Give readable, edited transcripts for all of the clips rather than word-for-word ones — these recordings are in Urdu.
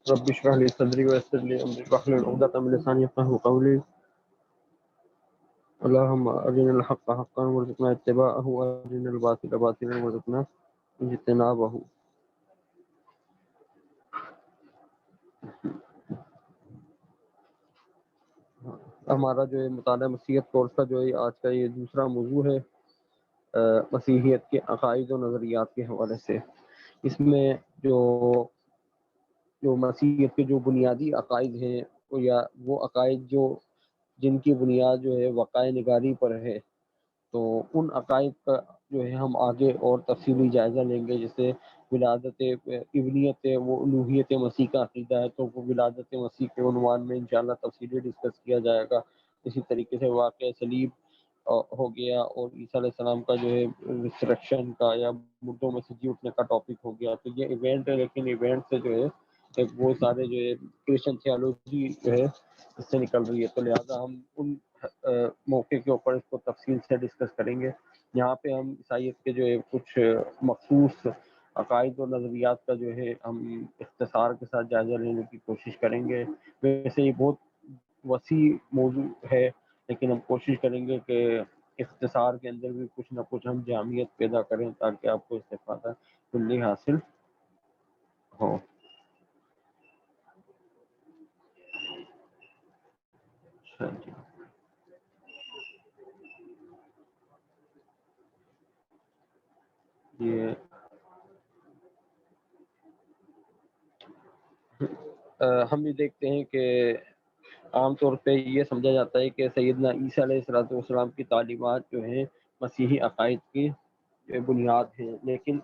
رب اشرح لي صدري ويسر لي امري واحلل عقدة من لساني يفقهوا قولي اللهم ارنا الحق حقا وارزقنا اتباعه وارنا الباطل باطلا وارزقنا اجتنابه. ہمارا جو ہے مطالعہ مسیحیت کورس کا جو ہے آج کا یہ دوسرا موضوع ہے مسیحیت کے عقائد و نظریات کے حوالے سے. اس میں جو مسیحیت کے جو بنیادی عقائد ہیں یا وہ عقائد جن کی بنیاد جو ہے وقائع نگاری پر ہے، تو ان عقائد کا جو ہے ہم آگے اور تفصیلی جائزہ لیں گے. جیسے ولادت ابنیت وہ الوہیت مسیح کا عقیدہ ہے، تو وہ ولادت مسیح کے عنوان میں انشاءاللہ تفصیلی ڈسکس کیا جائے گا. اسی طریقے سے واقعہ صلیب ہو گیا، اور عیسیٰ علیہ السلام کا جو ہے ریسرکشن کا یا مردوں میں سے جی اٹھنے کا ٹاپک ہو گیا. تو یہ ایونٹ ہے، لیکن ایونٹ سے جو ہے وہ سارے جو ہے کرسچن تھیولوجی جو ہے اس سے نکل رہی ہے. تو لہٰذا ہم ان موقع کے اوپر اس کو تفصیل سے ڈسکس کریں گے. یہاں پہ ہم عیسائیت کے جو ہے کچھ مخصوص عقائد و نظریات کا جو ہے ہم اختصار کے ساتھ جائزہ لینے کی کوشش کریں گے. ویسے یہ بہت وسیع موضوع ہے، لیکن ہم کوشش کریں گے کہ اختصار کے اندر بھی کچھ نہ کچھ ہم جامعیت پیدا کریں تاکہ آپ کو استفادہ کلی حاصل ہو. یہ ہم یہ دیکھتے ہیں کہ عام طور پہ یہ سمجھا جاتا ہے کہ سیدنا عیسیٰ علیہ السلام کی تعلیمات جو ہیں مسیحی عقائد کی بنیاد ہیں، لیکن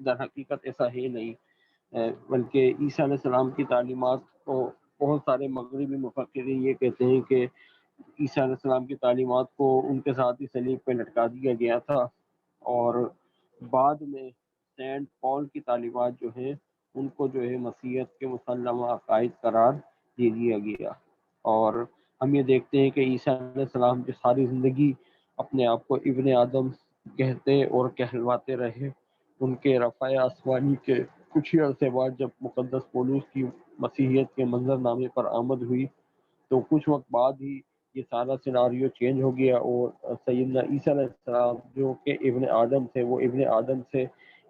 در حقیقت ایسا ہے نہیں. بلکہ عیسیٰ علیہ السلام کی تعلیمات کو بہت سارے مغربی مفکرین یہ کہتے ہیں کہ عیسیٰ علیہ السلام کی تعلیمات کو ان کے ساتھ ہی صلیب پہ لٹکا دیا گیا تھا، اور بعد میں سینٹ پال کی تعلیمات جو ہیں ان کو جو ہے مسیحیت کے مسلمہ عقائد قرار دے دیا گیا. اور ہم یہ دیکھتے ہیں کہ عیسیٰ علیہ السلام جو ساری زندگی اپنے آپ کو ابن آدم کہتے اور کہلواتے رہے، ان کے رفع آسمانی کے کچھ ہی عرصے بعد جب مقدس پولس کی مسیحیت کے منظر نامے پر آمد ہوئی، تو کچھ وقت بعد ہی یہ سارا سیناریو چینج ہو گیا، اور سیدنا عیسیٰ علیہ السلام جو کہ ابن آدم تھے وہ ابن آدم سے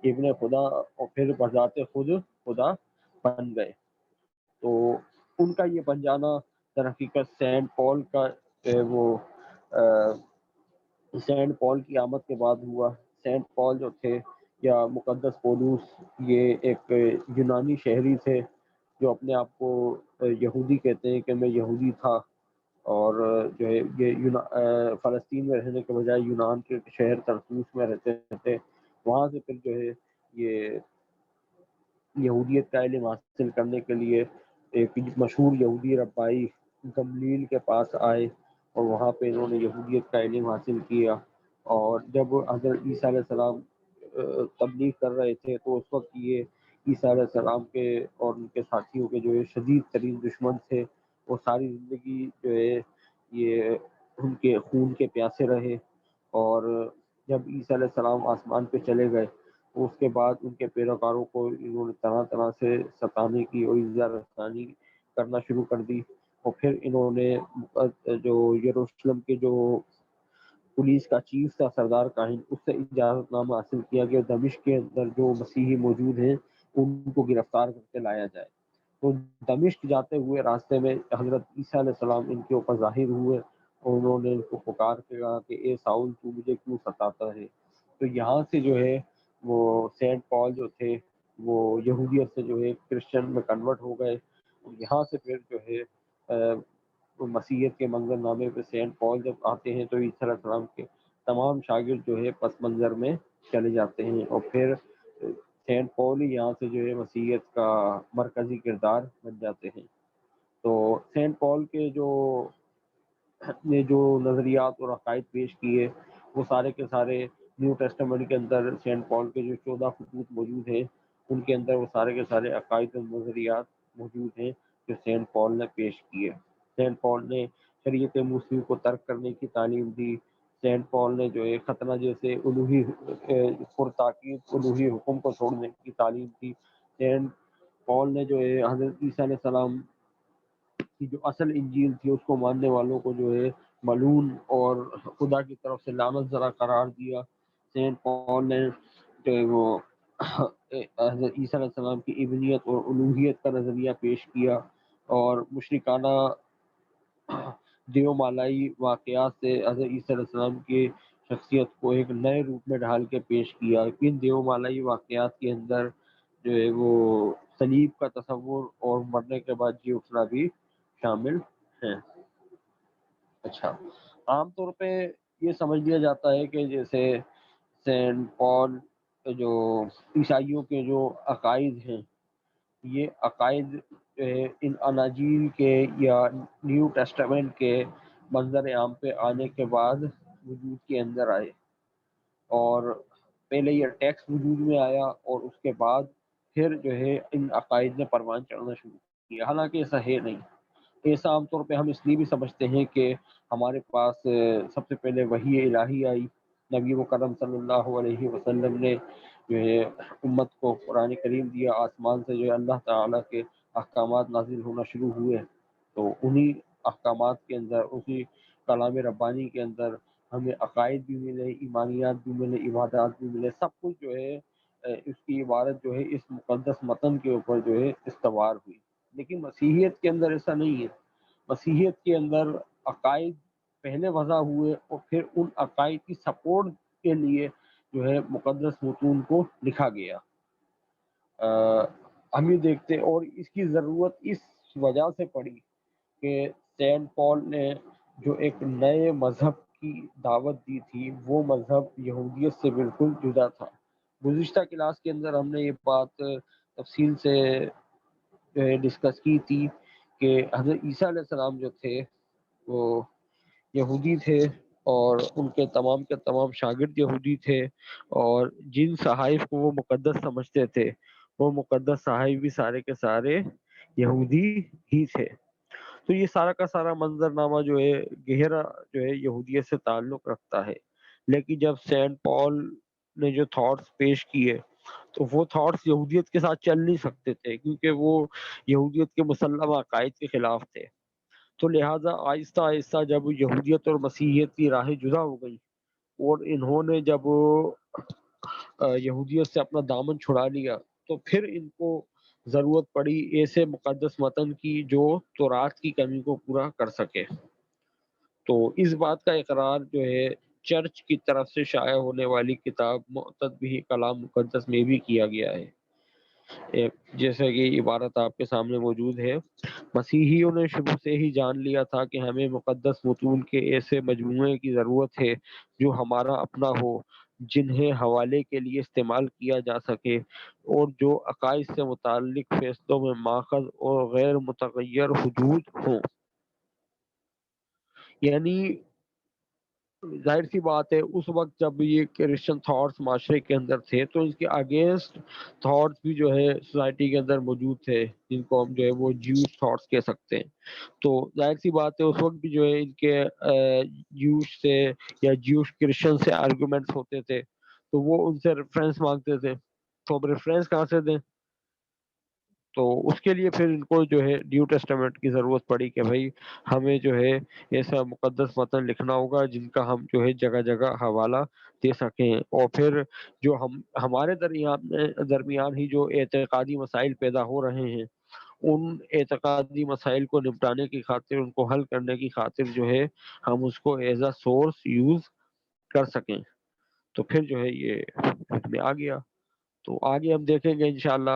ابن خدا اور پھر بذات خود خدا بن گئے. تو ان کا یہ بن جانا در حقیقت سینٹ پال کا وہ سینٹ پال کی آمد کے بعد ہوا. سینٹ پال جو تھے یا مقدس پولوس، یہ ایک یونانی شہری تھے جو اپنے آپ کو یہودی کہتے ہیں کہ میں یہودی تھا، اور جو ہے یہ فلسطین میں رہنے کے بجائے یونان کے شہر طرسوس میں رہتے تھے. وہاں سے پھر جو ہے یہ یہودیت کا علم حاصل کرنے کے لیے ایک مشہور یہودی ربائی گملیل کے پاس آئے، اور وہاں پہ انہوں نے یہودیت کا علم حاصل کیا. اور جب حضرت عیسیٰ علیہ السلام تبلیغ کر رہے تھے تو اس وقت یہ عیسیٰ علیہ السلام کے اور ان کے ساتھیوں کے جو ہے شدید ترین دشمن تھے. وہ ساری زندگی جو ہے یہ ان کے خون کے پیاسے رہے، اور جب عیسیٰ علیہ السلام آسمان پہ چلے گئے تو اس کے بعد ان کے پیروکاروں کو انہوں نے طرح طرح سے ستانے کی اور ایذا رسانی کرنا شروع کر دی. اور پھر انہوں نے جو یروشلم کے جو پولیس کا چیف تھا سردار کاہن، اس سے اجازت نامہ حاصل کیا کہ دمشق کے اندر جو مسیحی موجود ہیں ان کو گرفتار کر کے لایا جائے. تو دمشق جاتے ہوئے راستے میں حضرت عیسیٰ علیہ السلام ان کے اوپر ظاہر ہوئے، اور انہوں نے ان کو پکار کے کہا کہ اے ساؤل تو مجھے کیوں ستاتا ہے. تو یہاں سے جو ہے وہ سینٹ پال جو تھے وہ یہودیت سے جو ہے کرسچن میں کنورٹ ہو گئے. یہاں سے پھر جو ہے مسیحیت کے منظر نامے پہ سینٹ پال جب آتے ہیں تو عیسیٰ علیہ السلام کے تمام شاگرد جو ہے پس منظر میں چلے جاتے ہیں، اور پھر سینٹ پال ہی یہاں سے جو ہے مسیحیت کا مرکزی کردار بن جاتے ہیں. تو سینٹ پال کے نے جو نظریات اور عقائد پیش کیے وہ سارے کے سارے نیو ٹیسٹمنٹ کے اندر سینٹ پال کے جو 14 خطوط موجود ہیں ان کے اندر وہ سارے کے سارے عقائد اور نظریات موجود ہیں جو سینٹ پال نے پیش کیے. سینٹ پال نے شریعت موسیٰ کو ترک کرنے کی تعلیم دی. سینٹ پال نے جو ہے ختنہ جیسے الوہی پرتاکید الوہی حکم کو چھوڑنے کی تعلیم دی. سینٹ پال نے جو ہے حضرت عیسیٰ علیہ السلام کی جو اصل انجیل تھی اس کو ماننے والوں کو جو ہے ملعون اور خدا کی طرف سے لعنت زدہ قرار دیا۔ سینٹ پال نے جو ہے وہ حضرت عیسیٰ علیہ السلام کی ابنیت اور الوہیت کا نظریہ پیش کیا، اور مشرکانہ دیو مالائی واقعات سے حضرت عیسیٰ علیہ السلام کی شخصیت کو ایک نئے روپ میں ڈھال کے پیش کیا۔ ان دیو مالائی واقعات کے اندر جو ہے وہ صلیب کا تصور اور مرنے کے بعد جی اٹھنا بھی شامل ہیں۔ اچھا، عام طور پہ یہ سمجھ لیا جاتا ہے کہ جیسے سینٹ پال جو عیسائیوں کے جو عقائد ہیں، یہ عقائد جو ہے ان اناجیل کے یا نیو ٹیسٹامنٹ کے منظر عام پہ آنے کے بعد وجود کے اندر آئے، اور پہلے یہ ٹیکسٹ وجود میں آیا اور اس کے بعد پھر جو ہے ان عقائد نے پروان چڑھنا شروع کیا، حالانکہ ایسا ہے نہیں۔ ایسا عام طور پہ ہم اس لیے بھی سمجھتے ہیں کہ ہمارے پاس سب سے پہلے وحی الہی آئی، نبی مکرم صلی اللہ علیہ وسلم نے جو ہے امت کو قرآن کریم دیا، آسمان سے جو ہے اللہ تعالیٰ کے احکامات نازل ہونا شروع ہوئے، تو انہی احکامات کے اندر، اسی کلام ربانی کے اندر ہمیں عقائد بھی ملے، ایمانیات بھی ملے، عبادات بھی ملے، سب کچھ جو ہے اس کی عبارت جو ہے اس مقدس متن کے اوپر جو ہے استوار ہوئی۔ لیکن مسیحیت کے اندر ایسا نہیں ہے۔ مسیحیت کے اندر عقائد پہلے وضع ہوئے اور پھر ان عقائد کی سپورٹ کے لیے جو ہے مقدس متون کو لکھا گیا۔ ہم یہ دیکھتے، اور اس کی ضرورت اس وجہ سے پڑی کہ سینٹ پال نے جو ایک نئے مذہب کی دعوت دی تھی، وہ مذہب یہودیت سے بالکل جدا تھا۔ گزشتہ کلاس کے اندر ہم نے یہ بات تفصیل سے ڈسکس کی تھی کہ حضرت عیسیٰ علیہ السلام جو تھے وہ یہودی تھے، اور ان کے تمام شاگرد یہودی تھے، اور جن صحائف کو وہ مقدس سمجھتے تھے وہ مقدس صحائف بھی سارے کے سارے یہودی ہی تھے۔ تو یہ سارا کا سارا منظرنامہ جو ہے گہرا جو ہے یہودیت سے تعلق رکھتا ہے۔ لیکن جب سینٹ پال نے جو تھاٹس پیش کیے تو وہ تھاٹس یہودیت کے ساتھ چل نہیں سکتے تھے، کیونکہ وہ یہودیت کے مسلمہ عقائد کے خلاف تھے۔ تو لہٰذا آہستہ آہستہ جب یہودیت اور مسیحیت کی راہیں جدا ہو گئی، اور انہوں نے جب یہودیت سے اپنا دامن چھڑا لیا، تو پھر ان کو ضرورت پڑی ایسے مقدس متن کی جو تورات کی کمی کو پورا کر سکے۔ تو اس بات کا اقرار جو ہے چرچ کی طرف سے شائع ہونے والی کتاب معتد بھی کلام مقدس میں بھی کیا گیا ہے۔ جیسے کہ عبارت آپ کے سامنے موجود ہے: مسیحیوں نے شروع سے ہی جان لیا تھا کہ ہمیں مقدس متون کے ایسے مجموعے کی ضرورت ہے جو ہمارا اپنا ہو، جنہیں حوالے کے لیے استعمال کیا جا سکے، اور جو عقائد سے متعلق فیصلوں میں ماخذ اور غیر متغیر حدود ہوں۔ یعنی ظاہر سی بات ہے اس وقت جب یہ کرسچن تھاٹس معاشرے کے اندر تھے تو اس کے اگینسٹ تھاٹس بھی جو ہے سوسائٹی کے اندر موجود تھے، جن کو ہم جو ہے وہ جیوش تھاٹس کہہ سکتے ہیں۔ تو ظاہر سی بات ہے اس وقت بھی جو ہے ان کے جیوش سے یا جیوش کرسچن سے آرگومنٹس ہوتے تھے، تو وہ ان سے ریفرنس مانگتے تھے، تو اب ریفرنس کہاں سے دیں؟ تو اس کے لیے پھر ان کو جو ہے نیو ٹیسٹامنٹ کی ضرورت پڑی کہ بھائی ہمیں جو ہے ایسا مقدس متن لکھنا ہوگا جن کا ہم جو ہے جگہ جگہ حوالہ دے سکیں، اور پھر جو ہمارے درمیان ہی جو اعتقادی مسائل پیدا ہو رہے ہیں، ان اعتقادی مسائل کو نپٹانے کی خاطر، ان کو حل کرنے کی خاطر جو ہے ہم اس کو ایز اے سورس یوز کر سکیں۔ تو پھر جو ہے یہ حکم میں آ گیا۔ تو آگے ہم دیکھیں گے انشاءاللہ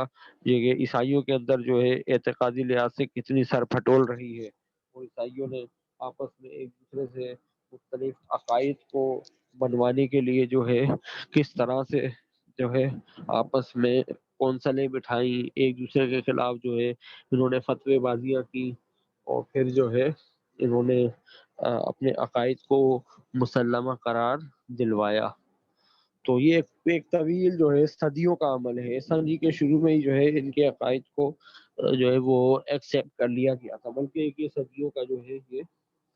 یہ عیسائیوں کے اندر جو ہے اعتقادی لحاظ سے کتنی سر پھٹول رہی ہے، اور عیسائیوں نے آپس میں ایک دوسرے سے مختلف عقائد کو بنوانے کے لیے جو ہے کس طرح سے جو ہے آپس میں کونسلیں بٹھائیں، ایک دوسرے کے خلاف جو ہے انہوں نے فتوی بازیاں کی، اور پھر جو ہے انہوں نے اپنے عقائد کو مسلمہ قرار دلوایا۔ تو یہ ایک طویل جو ہے صدیوں کا عمل ہے، ایسا نہیں کہ شروع میں ہی جو ہے ان کے عقائد کو جو ہے وہ ایکسیپٹ کر لیا گیا تھا، بلکہ ایک یہ صدیوں کا جو ہے یہ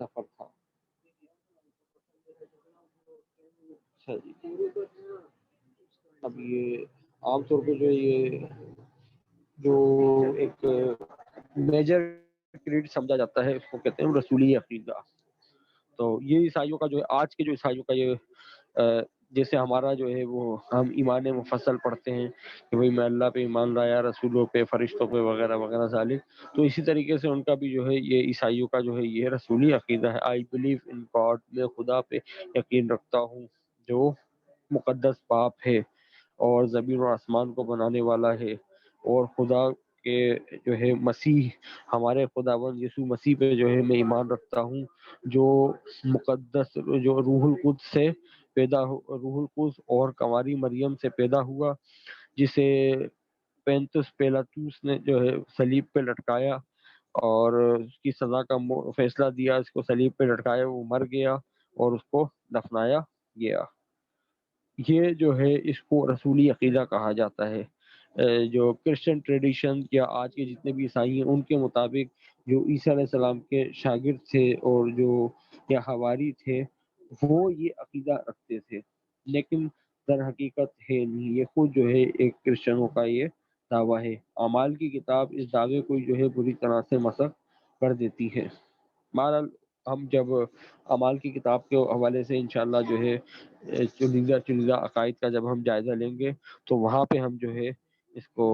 سفر تھا۔ اچھا جی، اب یہ عام طور پہ جو یہ جو ایک میجر کریڈ سمجھا جاتا ہے، اس کو کہتے ہیں رسولی عقیدہ۔ تو یہ عیسائیوں کا جو ہے، آج کے جو عیسائیوں کا یہ جیسے ہمارا جو ہے وہ ہم ایمان مفصل پڑھتے ہیں کہ بھئی میں اللہ پہ ایمان لایا، رسولوں پہ، فرشتوں پہ وغیرہ وغیرہ ذالک، تو اسی طریقے سے ان کا بھی جو ہے یہ عیسائیوں کا جو ہے یہ رسولی عقیدہ ہے۔ آئی بلیو ان گاڈ، میں خدا پہ یقین رکھتا ہوں جو مقدس باپ ہے اور زمین اور آسمان کو بنانے والا ہے، اور خدا کے جو ہے مسیح، ہمارے خداوند یسوع مسیح پہ جو ہے میں ایمان رکھتا ہوں، جو مقدس، جو روح القدس سے روح القدس اور کنواری مریم سے پیدا ہوا، جسے پینتس پیلاطوس نے جو ہے صلیب پہ لٹکایا اور اس کی سزا کا فیصلہ دیا، اس کو صلیب پہ لٹکایا، وہ مر گیا اور اس کو دفنایا گیا۔ یہ جو ہے اس کو رسولی عقیدہ کہا جاتا ہے۔ جو کرسچن ٹریڈیشن یا آج کے جتنے بھی عیسائی ہیں ان کے مطابق جو عیسیٰ علیہ السلام کے شاگرد تھے اور جو یا حواری تھے، وہ یہ عقیدہ رکھتے تھے، لیکن در حقیقت ہے نہیں، یہ خود جو ہے ایک کرسچنوں کا یہ دعویٰ ہے۔ اعمال کی کتاب اس دعوے کو جو ہے بری طرح سے مسخ کر دیتی ہے۔ بہرحال ہم جب اعمال کی کتاب کے حوالے سے انشاءاللہ جو ہے چنیدہ عقائد کا جب ہم جائزہ لیں گے تو وہاں پہ ہم جو ہے اس کو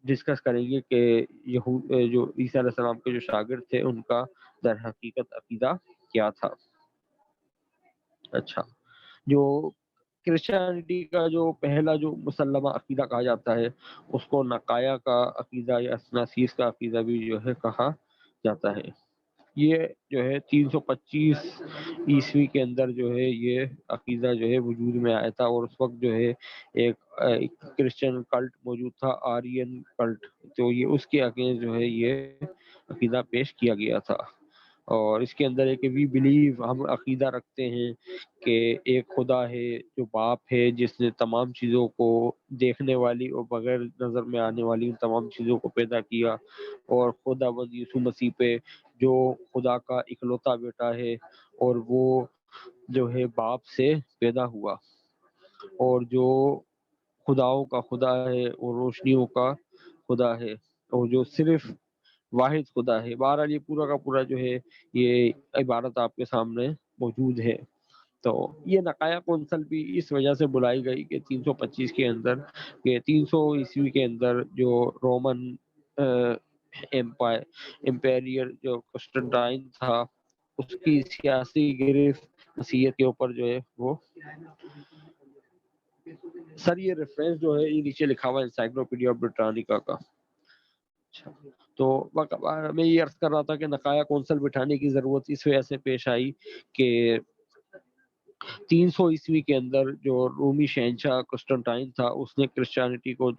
ڈسکس کریں گے کہ جو عیسیٰ علیہ السلام کے جو شاگرد تھے ان کا در حقیقت عقیدہ کیا تھا۔ اچھا، جو کرسچینٹی کا جو پہلا جو مسلمہ عقیدہ کہا جاتا ہے اس کو نقایا کا عقیدہ یا اثناسیس کا عقیدہ بھی جو ہے کہا جاتا ہے۔ یہ جو ہے 325 عیسوی کے اندر جو ہے یہ عقیدہ جو ہے وجود میں آیا تھا، اور اس وقت جو ہے ایک کرسچن کلٹ موجود تھا، آرین کلٹ، تو یہ اس کے اگینسٹ جو ہے یہ عقیدہ پیش کیا گیا تھا۔ اور اس کے اندر ہے کہ وی بلیو، ہم عقیدہ رکھتے ہیں کہ ایک خدا ہے جو باپ ہے، جس نے تمام چیزوں کو دیکھنے والی اور بغیر نظر میں آنے والی ان تمام چیزوں کو پیدا کیا، اور خدا بند یسوع مسیح پہ جو خدا کا اکلوتا بیٹا ہے اور وہ جو ہے باپ سے پیدا ہوا اور جو خداؤں کا خدا ہے اور روشنیوں کا خدا ہے اور جو صرف واحد خدا ہے۔ بہرحال یہ پورا کا پورا جو ہے یہ عبارت آپ کے سامنے موجود ہے۔ تو یہ نقایا کونسل بھی اس وجہ سے بلائی گئی کہ 325 کے اندر، کہ 300 عیسوی کے اندر جو رومن امپیریل جو کنسٹنٹائن تھا، اس کی سیاسی گرفت مسیحیت کے اوپر جو ہے وہ سر، یہ ریفرنس جو ہے یہ نیچے لکھا ہوا ہے انسائکلوپیڈیا برٹانیکا کا۔ اچھا، تو میں یہ عرض کر رہا تھا کہ نقایا کونسل بٹھانے کی ضرورت اس وجہ سے پیش آئی کہ 300 عیسوی کے اندر جو رومی شہنشاہ کنسٹنٹائن تھا اس نے کرسچینٹی کو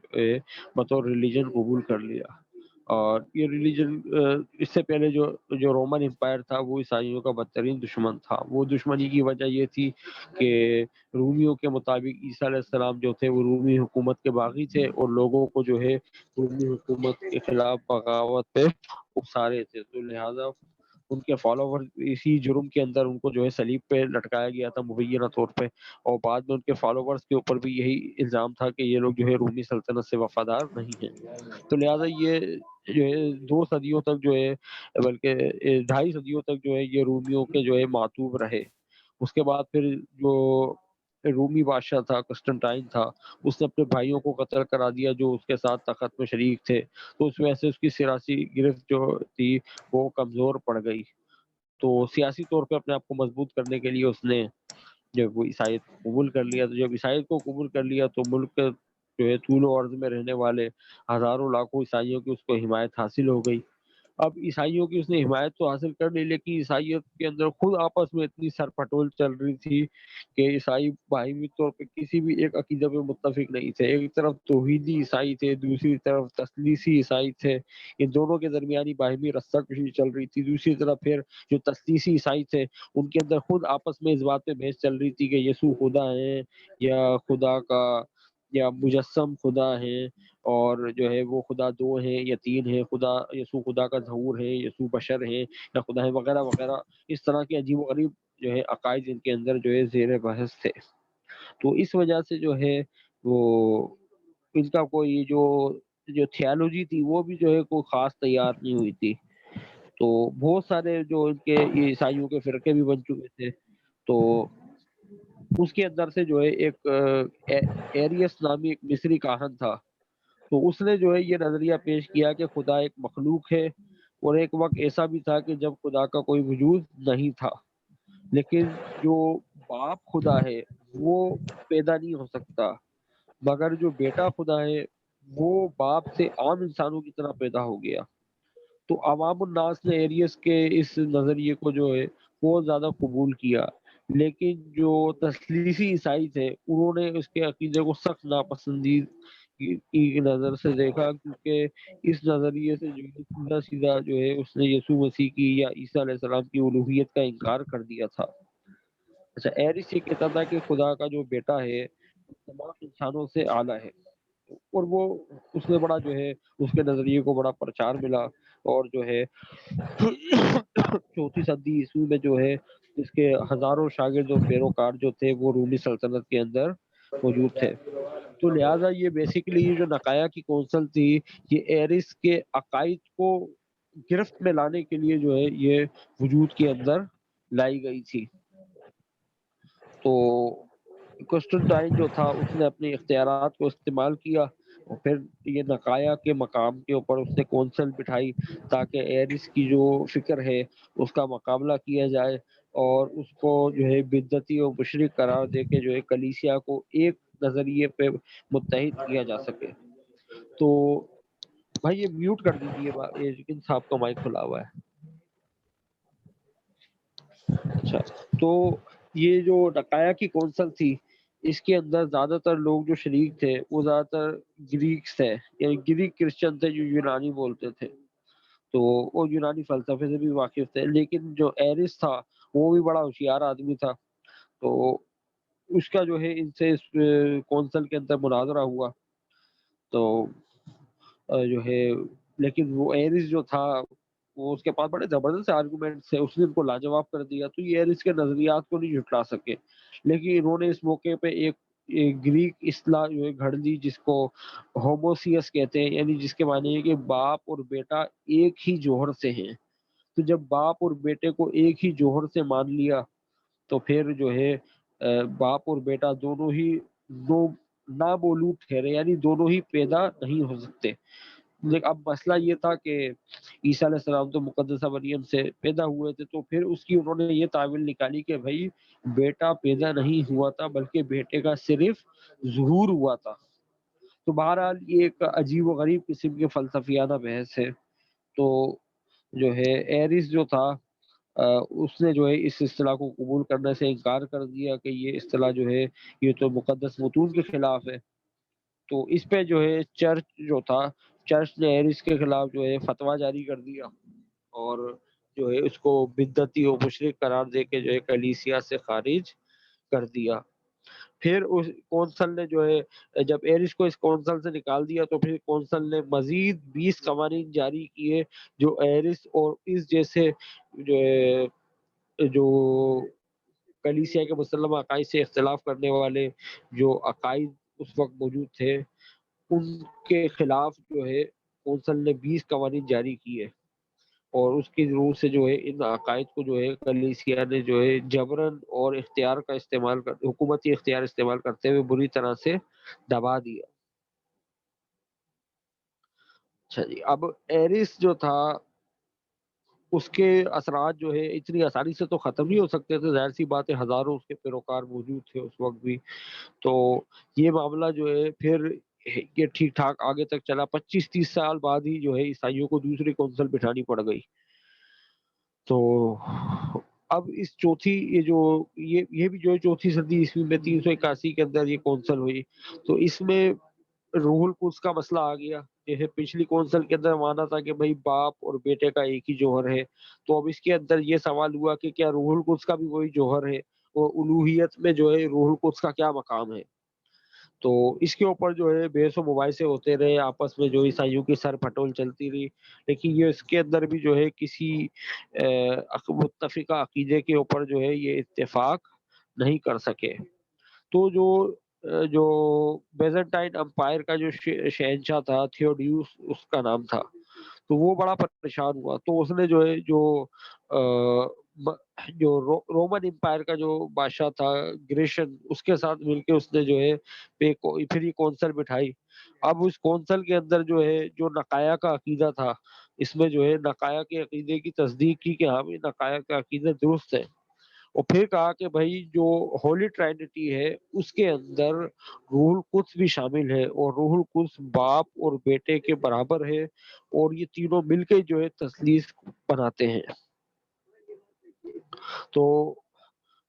بطور ریلیجن قبول کر لیا، اور یہ ریلیجن اس سے پہلے جو رومن امپائر تھا وہ عیسائیوں کا بدترین دشمن تھا۔ وہ دشمنی کی وجہ یہ تھی کہ رومیوں کے مطابق عیسیٰ علیہ السلام جو تھے وہ رومی حکومت کے باغی تھے اور لوگوں کو جو ہے رومی حکومت کے خلاف بغاوت پہ اکسارے تھے، تو لہٰذا ان کے فالوور اسی جرم کے اندر ان کو جو ہے صلیب پہ لٹکایا گیا تھا مبینہ طور پہ، اور بعد میں ان کے فالوورز کے اوپر بھی یہی الزام تھا کہ یہ لوگ جو ہے رومی سلطنت سے وفادار نہیں ہیں۔ تو لہٰذا یہ جو ہے 2 صدیوں تک جو ہے، بلکہ 2.5 صدیوں تک جو ہے یہ رومیوں کے جو ہے معتوب رہے۔ اس کے بعد پھر جو رومی بادشاہ تھا کنسٹنٹائن تھا، اس نے اپنے بھائیوں کو قتل کرا دیا جو اس کے ساتھ تخت میں شریک تھے، تو اس وجہ سے اس کی سیاسی گرفت جو تھی وہ کمزور پڑ گئی۔ تو سیاسی طور پہ اپنے آپ کو مضبوط کرنے کے لیے اس نے جب وہ عیسائیت کو قبول کر لیا، تو جب عیسائیت کو قبول کر لیا تو ملک جو ہے طول و عرض میں رہنے والے ہزاروں لاکھوں عیسائیوں کی اس کو حمایت حاصل ہو گئی۔ اب عیسائیوں کی اس نے حمایت تو حاصل کر لی، لیکن عیسائیت کے اندر خود آپس میں اتنی سرپٹول چل رہی تھی کہ عیسائی باہمی طور پہ کسی بھی ایک عقیدے پہ متفق نہیں تھے۔ ایک طرف توحیدی عیسائی تھے، دوسری طرف تثلیثی عیسائی تھے، ان دونوں کے درمیانی باہمی رسہ کشی چل رہی تھی۔ دوسری طرف پھر جو تثلیثی عیسائی تھے ان کے اندر خود آپس میں اس بات پہ بحث چل رہی تھی کہ یسوع خدا ہے یا خدا کا یا مجسم خدا ہے، اور جو ہے وہ خدا 2 ہیں یا 3 ہیں، خدا یسوع خدا کا ظہور ہے، یسوع بشر ہے یا خدا ہے، وغیرہ وغیرہ۔ اس طرح کے عجیب و غریب جو ہے عقائد ان کے اندر جو ہے زیر بحث تھے۔ تو اس وجہ سے جو ہے وہ ان کا کوئی جو جو تھیالوجی تھی وہ بھی جو ہے کوئی خاص تیار نہیں ہوئی تھی. تو بہت سارے جو ان کے یہ عیسائیوں کے فرقے بھی بن چکے تھے. تو اس کے اندر سے جو ہے ایک ایریس نامی ایک مصری کاہن تھا. تو اس نے جو ہے یہ نظریہ پیش کیا کہ خدا ایک مخلوق ہے، اور ایک وقت ایسا بھی تھا کہ جب خدا کا کوئی وجود نہیں تھا. لیکن جو باپ خدا ہے وہ پیدا نہیں ہو سکتا، مگر جو بیٹا خدا ہے وہ باپ سے عام انسانوں کی طرح پیدا ہو گیا. تو عوام الناس نے ایریس کے اس نظریے کو جو ہے بہت زیادہ قبول کیا، لیکن جو تثلیثی عیسائی تھے انہوں نے اس کے عقیدے کو سخت ناپسندید کی نظر سے دیکھا، کیونکہ اس نظریے سے جو ہے سیدھا سیدھا جو ہے اس نے یسوع مسیح کی یا عیسیٰ علیہ السلام کی الوہیت کا انکار کر دیا تھا. اچھا، ایرس یہ کہتا تھا کہ خدا کا جو بیٹا ہے وہ تمام انسانوں سے اعلیٰ ہے، اور وہ اس میں بڑا جو ہے اس کے نظریے کو بڑا پرچار ملا. اور جو ہے چوتھی صدی عیسوی میں جو ہے اس کے ہزاروں شاگرد و پیروکار جو تھے وہ رومی سلطنت کے اندر موجود تھے. تو لہٰذا یہ بیسیکلی یہ جو نقایا کی کونسل تھی یہ ایرس کے عقائد کو گرفت میں لانے کے لیے جو ہے یہ وجود کے اندر لائی گئی تھی. تو کنسٹنٹائن جو تھا اس نے اپنے اختیارات کو استعمال کیا، اور پھر یہ نقایا کے مقام کے اوپر اس نے کونسل بٹھائی تاکہ ایرس کی جو فکر ہے اس کا مقابلہ کیا جائے، اور اس کو جو ہے بدعتی اور مشرک قرار دے کے جو ہے کلیسیا کو ایک نظریے پہ متحد کیا جا سکے. تو بھائی یہ میوٹ کر دیجیے، یہ لیکن صاحب کا مائک کھلا ہوا ہے. اچھا، تو یہ جو ڈکایا کی کونسل تھی اس کے اندر زیادہ تر لوگ جو شریک تھے وہ زیادہ تر گریکس تھے، یعنی گریک کرسچن تھے جو یونانی بولتے تھے. تو وہ یونانی فلسفے سے بھی واقف تھے. لیکن جو ایرس تھا وہ بھی بڑا ہوشیار آدمی تھا. تو اس کا جو ہے ان سے اس کونسل کے اندر مناظرہ ہوا. تو جو ہے لیکن وہ ایرس جو تھا وہ اس کے پاس بڑے زبردست آرگومنٹ تھے، اس نے ان کو لاجواب کر دیا. تو یہ ایرس کے نظریات کو نہیں جھٹلا سکے، لیکن انہوں نے اس موقع پہ ایک گریک اصطلاح جو ہے گھڑ دی جس کو ہوموسیس کہتے ہیں، یعنی جس کے معنی ہے کہ باپ اور بیٹا ایک ہی جوہر سے ہیں. تو جب باپ اور بیٹے کو ایک ہی جوہر سے مان لیا تو پھر جو ہے باپ اور بیٹا دونوں ہی دو نامولود ٹھہرے، یعنی دونوں ہی پیدا نہیں ہو سکتے. لیکن اب مسئلہ یہ تھا کہ عیسیٰ علیہ السلام تو مقدسہ مریم سے پیدا ہوئے تھے، تو پھر اس کی انہوں نے یہ تعویل نکالی کہ بھائی بیٹا پیدا نہیں ہوا تھا بلکہ بیٹے کا صرف ظہور ہوا تھا. تو بہرحال یہ ایک عجیب و غریب قسم کے فلسفیانہ بحث ہے. تو جو ہے ایرس جو تھا اس نے جو ہے اس اصطلاح کو قبول کرنے سے انکار کر دیا کہ یہ اصطلاح جو ہے یہ تو مقدس متون کے خلاف ہے. تو اس پہ جو ہے چرچ جو تھا، چرچ نے ایرس کے خلاف جو ہے فتویٰ جاری کر دیا، اور جو ہے اس کو بدعتی و مشرک قرار دے کے جو ہے کلیسیا سے خارج کر دیا. پھر اس کونسل نے جو ہے جب ایرس کو اس کونسل سے نکال دیا تو پھر کونسل نے مزید 20 قوانین جاری کیے جو ایرس اور اس جیسے جو ہے جو کلیسیا کے مسلم عقائد سے اختلاف کرنے والے جو عقائد اس وقت موجود تھے ان کے خلاف جو ہے کونسل نے 20 قوانین جاری کیے، اور اس کی ضرورت سے جو ہے ان عقائد کو جو ہے کلیسیا نے جو ہے جبرن اور اختیار کا استعمال کر حکومتی اختیار استعمال کرتے ہوئے بری طرح سے دبا دیا. اچھا جی، اب ایرس جو تھا اس کے اثرات جو ہے اتنی آسانی سے تو ختم نہیں ہو سکتے تھے، ظاہر سی بات ہے ہزاروں اس کے پیروکار موجود تھے اس وقت بھی. تو یہ معاملہ جو ہے پھر یہ ٹھیک ٹھاک آگے تک چلا. 25-30 سال بعد ہی جو ہے عیسائیوں کو دوسری کونسل بٹھانی پڑ گئی. تو اب اس چوتھی یہ بھی جو ہے چوتھی صدی عیسوی میں 381 کے اندر یہ کونسل ہوئی. تو اس میں روح القدس کا مسئلہ آ گیا. جیسے پچھلی کونسل کے اندر مانا تھا کہ بھائی باپ اور بیٹے کا ایک ہی جوہر ہے، تو اب اس کے اندر یہ سوال ہوا کہ کیا روح القدس کا بھی وہی جوہر ہے، اور الوہیت میں جو ہے روح القدس کا کیا مقام ہے. تو اس کے اوپر جو ہے بحث و مباحثے ہوتے رہے، آپس میں جو عیسائیوں کی سر پھٹول چلتی رہی، لیکن یہ اس کے اندر بھی جو ہے کسی متفقہ عقیدے کے اوپر جو ہے یہ اتفاق نہیں کر سکے. تو جو جو بیزنٹائن امپائر کا جو شہنشاہ تھا تھیوڈیوس اس کا نام تھا، تو وہ بڑا پریشان ہوا، تو اس نے جو ہے آ، جو رومن امپائر کا جو بادشاہ تھا گریشن، اس کے ساتھ مل کے اس نے جو ہے پھر یہ کونسل بٹھائی۔ اب اس کونسل کے اندر جو ہے جو نقایا کا عقیدہ تھا، اس میں جو ہے نقایا کے عقیدے کی تصدیق کی کہ ہاں بھی نقایا کا عقیدہ درست ہے، اور پھر کہا کہ بھائی جو ہولی ٹرائنٹی ہے اس کے اندر روح القدس بھی شامل ہے، اور روح القدس باپ اور بیٹے کے برابر ہے، اور یہ تینوں مل کے جو ہے تثلیث بناتے ہیں۔ تو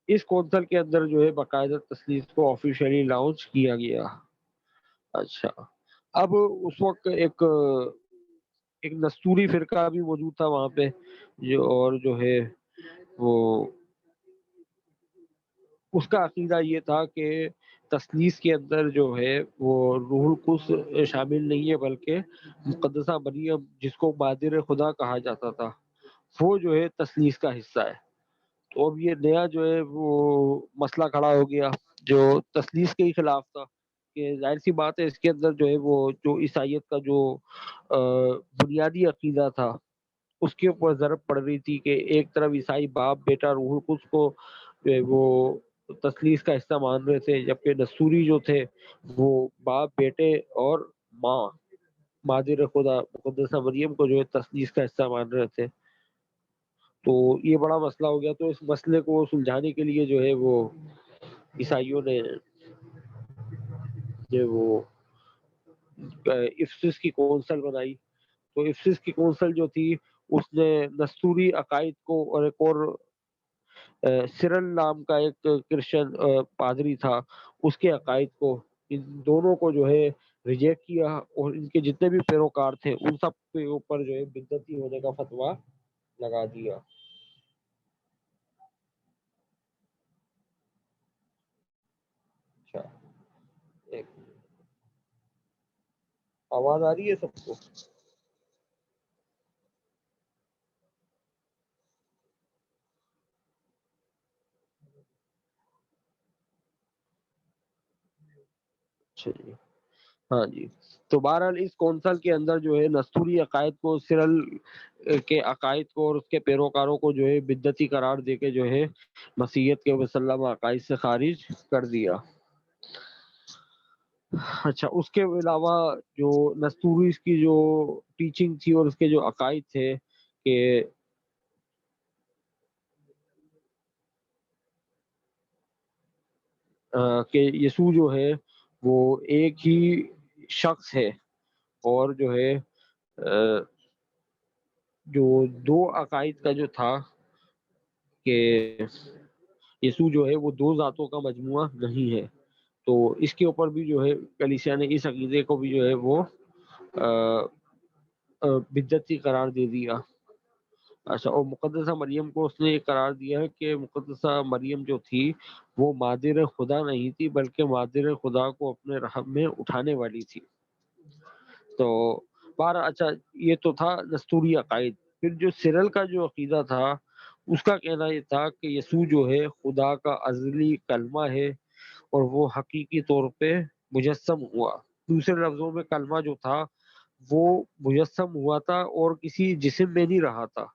اس کونسل کے اندر جو ہے باقاعدہ تثلیث کو آفیشیلی لانچ کیا گیا۔ اچھا، اب اس وقت ایک نستوری فرقہ بھی موجود تھا وہاں پہ، اور جو ہے وہ اس کا عقیدہ یہ تھا کہ تثلیث کے اندر جو ہے وہ روح القدس شامل نہیں ہے، بلکہ مقدسہ مریم جس کو مادر خدا کہا جاتا تھا وہ جو ہے تثلیث کا حصہ ہے۔ تو اب یہ نیا جو ہے وہ مسئلہ کھڑا ہو گیا جو تثلیث کے ہی خلاف تھا، کہ ظاہر سی بات ہے اس کے اندر جو ہے وہ جو عیسائیت کا جو بنیادی عقیدہ تھا اس کے اوپر ضرب پڑ رہی تھی، کہ ایک طرف عیسائی باپ بیٹا روح القدس کو جو ہے وہ تثلیث کا حصہ مان رہے تھے، جبکہ نصوری جو تھے وہ باپ بیٹے اور ماں مادر خدا مقدسہ مریم کو جو ہے تثلیث کا حصہ مان رہے تھے۔ تو یہ بڑا مسئلہ ہو گیا، تو اس مسئلے کو سلجھانے کے لیے جو ہے وہ عیسائیوں نے جو وہ افسس کی کونسل بنائی۔ تو افسس کی کونسل جو تھی اس نے نستوری عقائد کو، اور ایک اور سرل نام کا ایک کرسچن پادری تھا اس کے عقائد کو، ان دونوں کو جو ہے ریجیکٹ کیا، اور ان کے جتنے بھی پیروکار تھے ان سب کے اوپر جو ہے بدعتی ہونے کا فتویٰ لگا دیا۔ اچھا، ایک آواز آ رہی ہے سب کو؟ اچھا جی، ہاں جی۔ تو بہرحال اس کونسل کے اندر جو ہے نستوری عقائد کو، سرل کے عقائد کو اور اس کے پیروکاروں کو جو ہے بدعتی قرار دے کے جو ہے مسیحیت کے مسلم عقائد سے خارج کر دیا۔ اچھا، اس کے علاوہ جو نستوری کی جو ٹیچنگ تھی اور اس کے جو عقائد تھے کہ کہ یسوع جو ہے وہ ایک ہی شخص ہے، اور جو ہے جو دو عقائد کا جو تھا کہ یسوع جو ہے وہ دو ذاتوں کا مجموعہ نہیں ہے، تو اس کے اوپر بھی جو ہے کلیسیا نے اس عقیدے کو بھی جو ہے وہ بدعتی قرار دے دیا۔ اچھا، اور مقدسہ مریم کو اس نے یہ قرار دیا ہے کہ مقدسہ مریم جو تھی وہ مادر خدا نہیں تھی، بلکہ مادر خدا کو اپنے رحم میں اٹھانے والی تھی۔ تو اچھا، یہ تو تھا نستوری عقائد۔ پھر جو سرل کا جو عقیدہ تھا اس کا کہنا یہ تھا کہ یسوع جو ہے خدا کا ازلی کلمہ ہے، اور وہ حقیقی طور پہ مجسم ہوا۔ دوسرے لفظوں میں کلمہ جو تھا وہ مجسم ہوا تھا اور کسی جسم میں نہیں رہا تھا،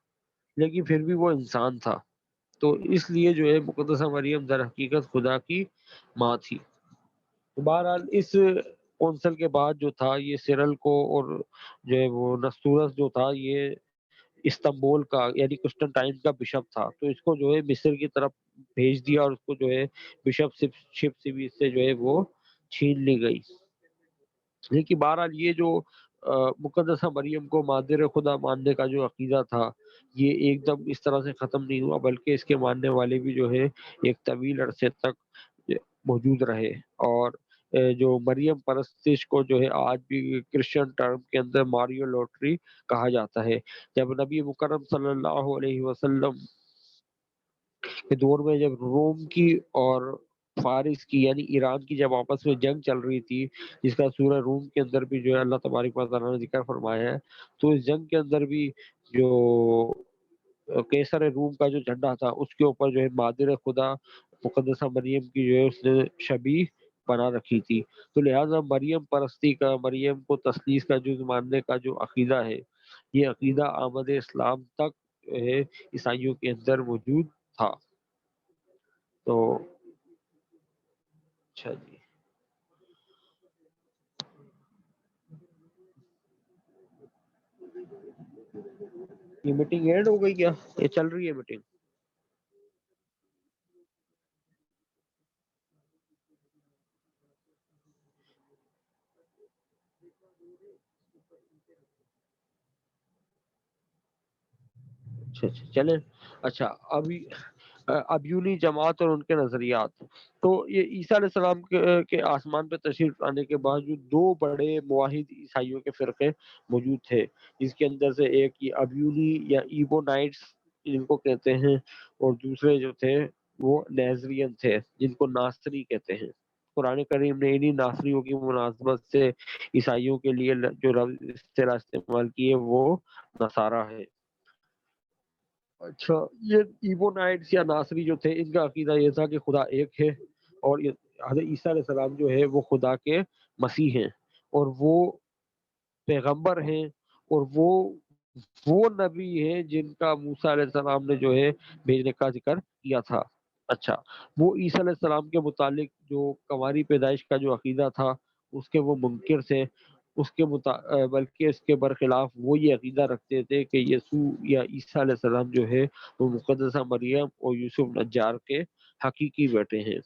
لیکن پھر بھی وہ انسان تھا، تو اس لیے جو ہے مقدسہ مریم در حقیقت خدا کی ماں تھی۔ تو بہرحال اس کونسل کے بعد جو تھا یہ سیرل کو، اور جو ہے وہ نستورس جو تھا یہ استنبول کا یعنی قسطنطائن کا بشپ تھا، تو اس کو جو ہے مصر کی طرف بھیج دیا، اور اس کو جو ہے بشپ شپ سے جو ہے وہ چھین لی گئی۔ لیکن بہرحال یہ جو مقدسہ مریم کو مادر خدا ماننے کا جو عقیدہ تھا یہ ایک دم اس طرح سے ختم نہیں ہوا، بلکہ اس کے ماننے والے بھی جو ہے ایک طویل عرصے تک موجود رہے، اور جو مریم پرستش کو جو ہے آج بھی کرسچن ٹرم کے اندر ماریو لوٹری کہا جاتا ہے۔ جب نبی مکرم صلی اللہ علیہ وسلم کے دور میں جب روم کی اور فارس کی یعنی ایران کی جب آپس میں جنگ چل رہی تھی، جس کا سورہ روم کے اندر بھی جو ہے اللہ تبارک و تعالیٰ نے ذکر فرمایا ہے، تو اس جنگ کے اندر بھی جو کیسر روم کا جو جھنڈا تھا اس کے اوپر جو ہے مادر خدا مقدسہ مریم کی جو ہے اس نے شبیہ بنا رکھی تھی. تو لہٰذا مریم پرستی کا، مریم کو تثلیث کا جز ماننے کا جو عقیدہ ہے، یہ عقیدہ آمد اسلام تک جو ہے عیسائیوں کے اندر موجود تھا. تو اچھا جی، یہ میٹنگ اینڈ ہو گئی کیا؟ یہ چل رہی ہے میٹنگ؟ اچھا اچھا چلیں. اچھا ابیونی جماعت اور ان کے نظریات. تو یہ عیسیٰ علیہ السلام کے آسمان پہ تشریف لانے کے بعد جو دو بڑے موحد عیسائیوں کے فرقے موجود تھے، جس کے اندر سے ایک یہ ابیونی یا ایبو نائٹس جن کو کہتے ہیں، اور دوسرے جو تھے وہ نیزرین تھے جن کو ناصری کہتے ہیں. قرآن کریم نے انہی ناصریوں کی مناسبت سے عیسائیوں کے لیے جو لفظ اصطلاح استعمال کی ہے وہ نصارہ ہے. اچھا، یہ ایبو نائٹس یا ناصری جو تھے، ان کا عقیدہ یہ تھا کہ خدا ایک ہے، اور حضرت عیسیٰ علیہ السلام جو ہے وہ خدا کے مسیح ہیں، اور وہ پیغمبر ہیں، اور وہ نبی ہیں جن کا موسیٰ علیہ السلام نے جو ہے بھیجنے کا ذکر کیا تھا. اچھا، وہ عیسیٰ علیہ السلام کے متعلق جو کنواری پیدائش کا جو عقیدہ تھا اس کے وہ منکر تھے. بلکہ اس کے برخلاف وہ یہ عقیدہ رکھتے تھے کہ یسوع یا عیسیٰ علیہ السلام جو ہے وہ مقدسہ مریم اور یوسف نجار کے حقیقی بیٹے ہیں.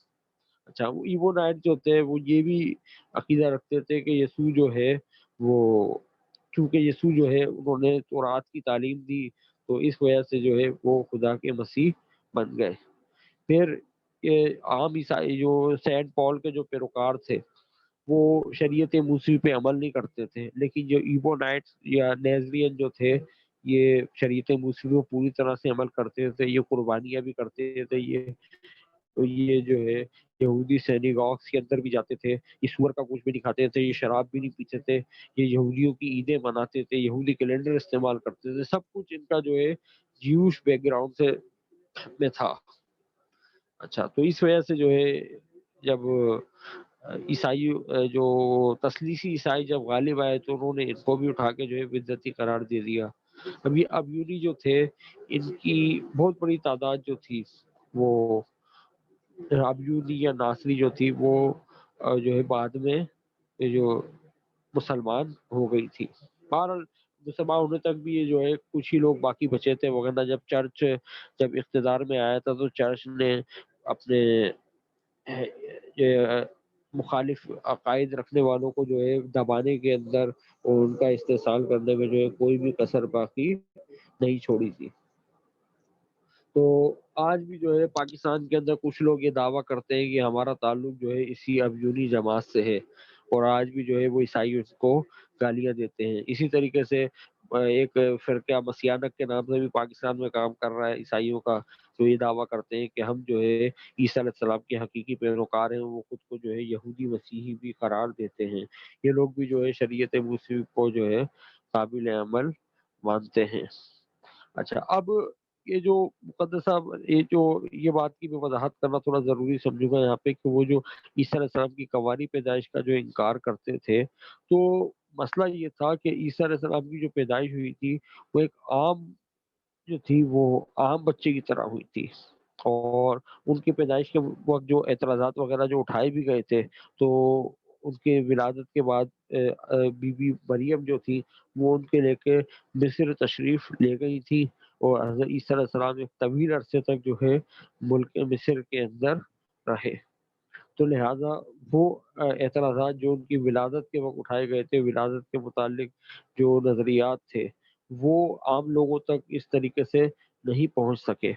اچھا، وہ ایوو نائٹ جو تھے وہ یہ بھی عقیدہ رکھتے تھے کہ یسوع جو ہے وہ، چونکہ یسوع جو ہے انہوں نے تورات کی تعلیم دی، تو اس وجہ سے جو ہے وہ خدا کے مسیح بن گئے. پھر یہ عام عیسائی جو سینٹ پال کے جو پیروکار تھے وہ شریعت موسیٰ پہ عمل نہیں کرتے تھے، لیکن جو ایبو نائٹس یا نیزرین جو تھے یہ شریعت موسیٰ پہ پوری طرح سے عمل کرتے تھے. یہ قربانیاں بھی کرتے تھے، یہ جو ہے یہودی سینیگاگس کے اندر بھی جاتے تھے، یہ سور کا کچھ بھی نہیں کھاتے تھے، یہ شراب بھی نہیں پیتے تھے، یہ یہودیوں کی عیدیں مناتے تھے، یہودی کیلنڈر استعمال کرتے تھے. سب کچھ ان کا جو ہے جیوش بیک گراؤنڈ سے میں تھا. اچھا، تو اس وجہ سے جو ہے جب عیسائی جو تثلیثی عیسائی جب غالب آئے تو انہوں نے ان کو بھی اٹھا کے جو ہے بدعتی قرار دے دیا. ابھی ابیونی جو تھے ان کی بہت بڑی تعداد جو تھی وہ ابیونی یا ناصری جو تھی وہ جو ہے بعد میں یہ جو مسلمان ہو گئی تھی. بہرحال مسلمان ہونے تک بھی یہ جو ہے کچھ ہی لوگ باقی بچے تھے، وغیرہ جب چرچ جب اقتدار میں آیا تھا تو چرچ نے اپنے یہ مخالف عقائد رکھنے والوں کو جو ہے دبانے کے اندر اور ان کا استحصال کرنے میں جو ہے کوئی بھی کسر باقی نہیں چھوڑی تھی. تو آج بھی جو ہے پاکستان کے اندر کچھ لوگ یہ دعویٰ کرتے ہیں کہ ہمارا تعلق جو ہے اسی ابیونی جماعت سے ہے، اور آج بھی جو ہے وہ عیسائی کو گالیاں دیتے ہیں. اسی طریقے سے ایک فرقہ مسیانک کے نام سے بھی پاکستان میں کام کر رہا ہے عیسائیوں کا، تو یہ دعویٰ کرتے ہیں کہ ہم جو ہے عیسیٰ علیہ السلام کے حقیقی پیروکار ہیں. وہ خود کو جو ہے یہودی مسیحی بھی قرار دیتے ہیں. یہ لوگ بھی جو ہے شریعت موسیٰ کو جو ہے قابل عمل مانتے ہیں. اچھا، اب یہ جو مقدسہ یہ بات کی میں وضاحت کرنا تھوڑا ضروری سمجھوں گا یہاں پہ کہ وہ جو عیسیٰ علیہ السلام کی کنواری پیدائش کا جو انکار کرتے تھے، تو مسئلہ یہ تھا کہ عیسیٰ علیہ السلام کی جو پیدائش ہوئی تھی وہ ایک عام جو تھی وہ عام بچے کی طرح ہوئی تھی، اور ان کی پیدائش کے وقت جو اعتراضات وغیرہ جو اٹھائے بھی گئے تھے، تو ان کے ولادت کے بعد بی بی مریم جو تھی وہ ان کے لے کے مصر تشریف لے گئی تھی، اور حضرت عیسیٰ علیہ السلام ایک طویل عرصے تک جو ہے ملک مصر کے اندر رہے. تو لہٰذا وہ اعتراضات جو ان کی ولادت کے وقت اٹھائے گئے تھے، ولادت کے متعلق جو نظریات تھے، وہ عام لوگوں تک اس طریقے سے نہیں پہنچ سکے.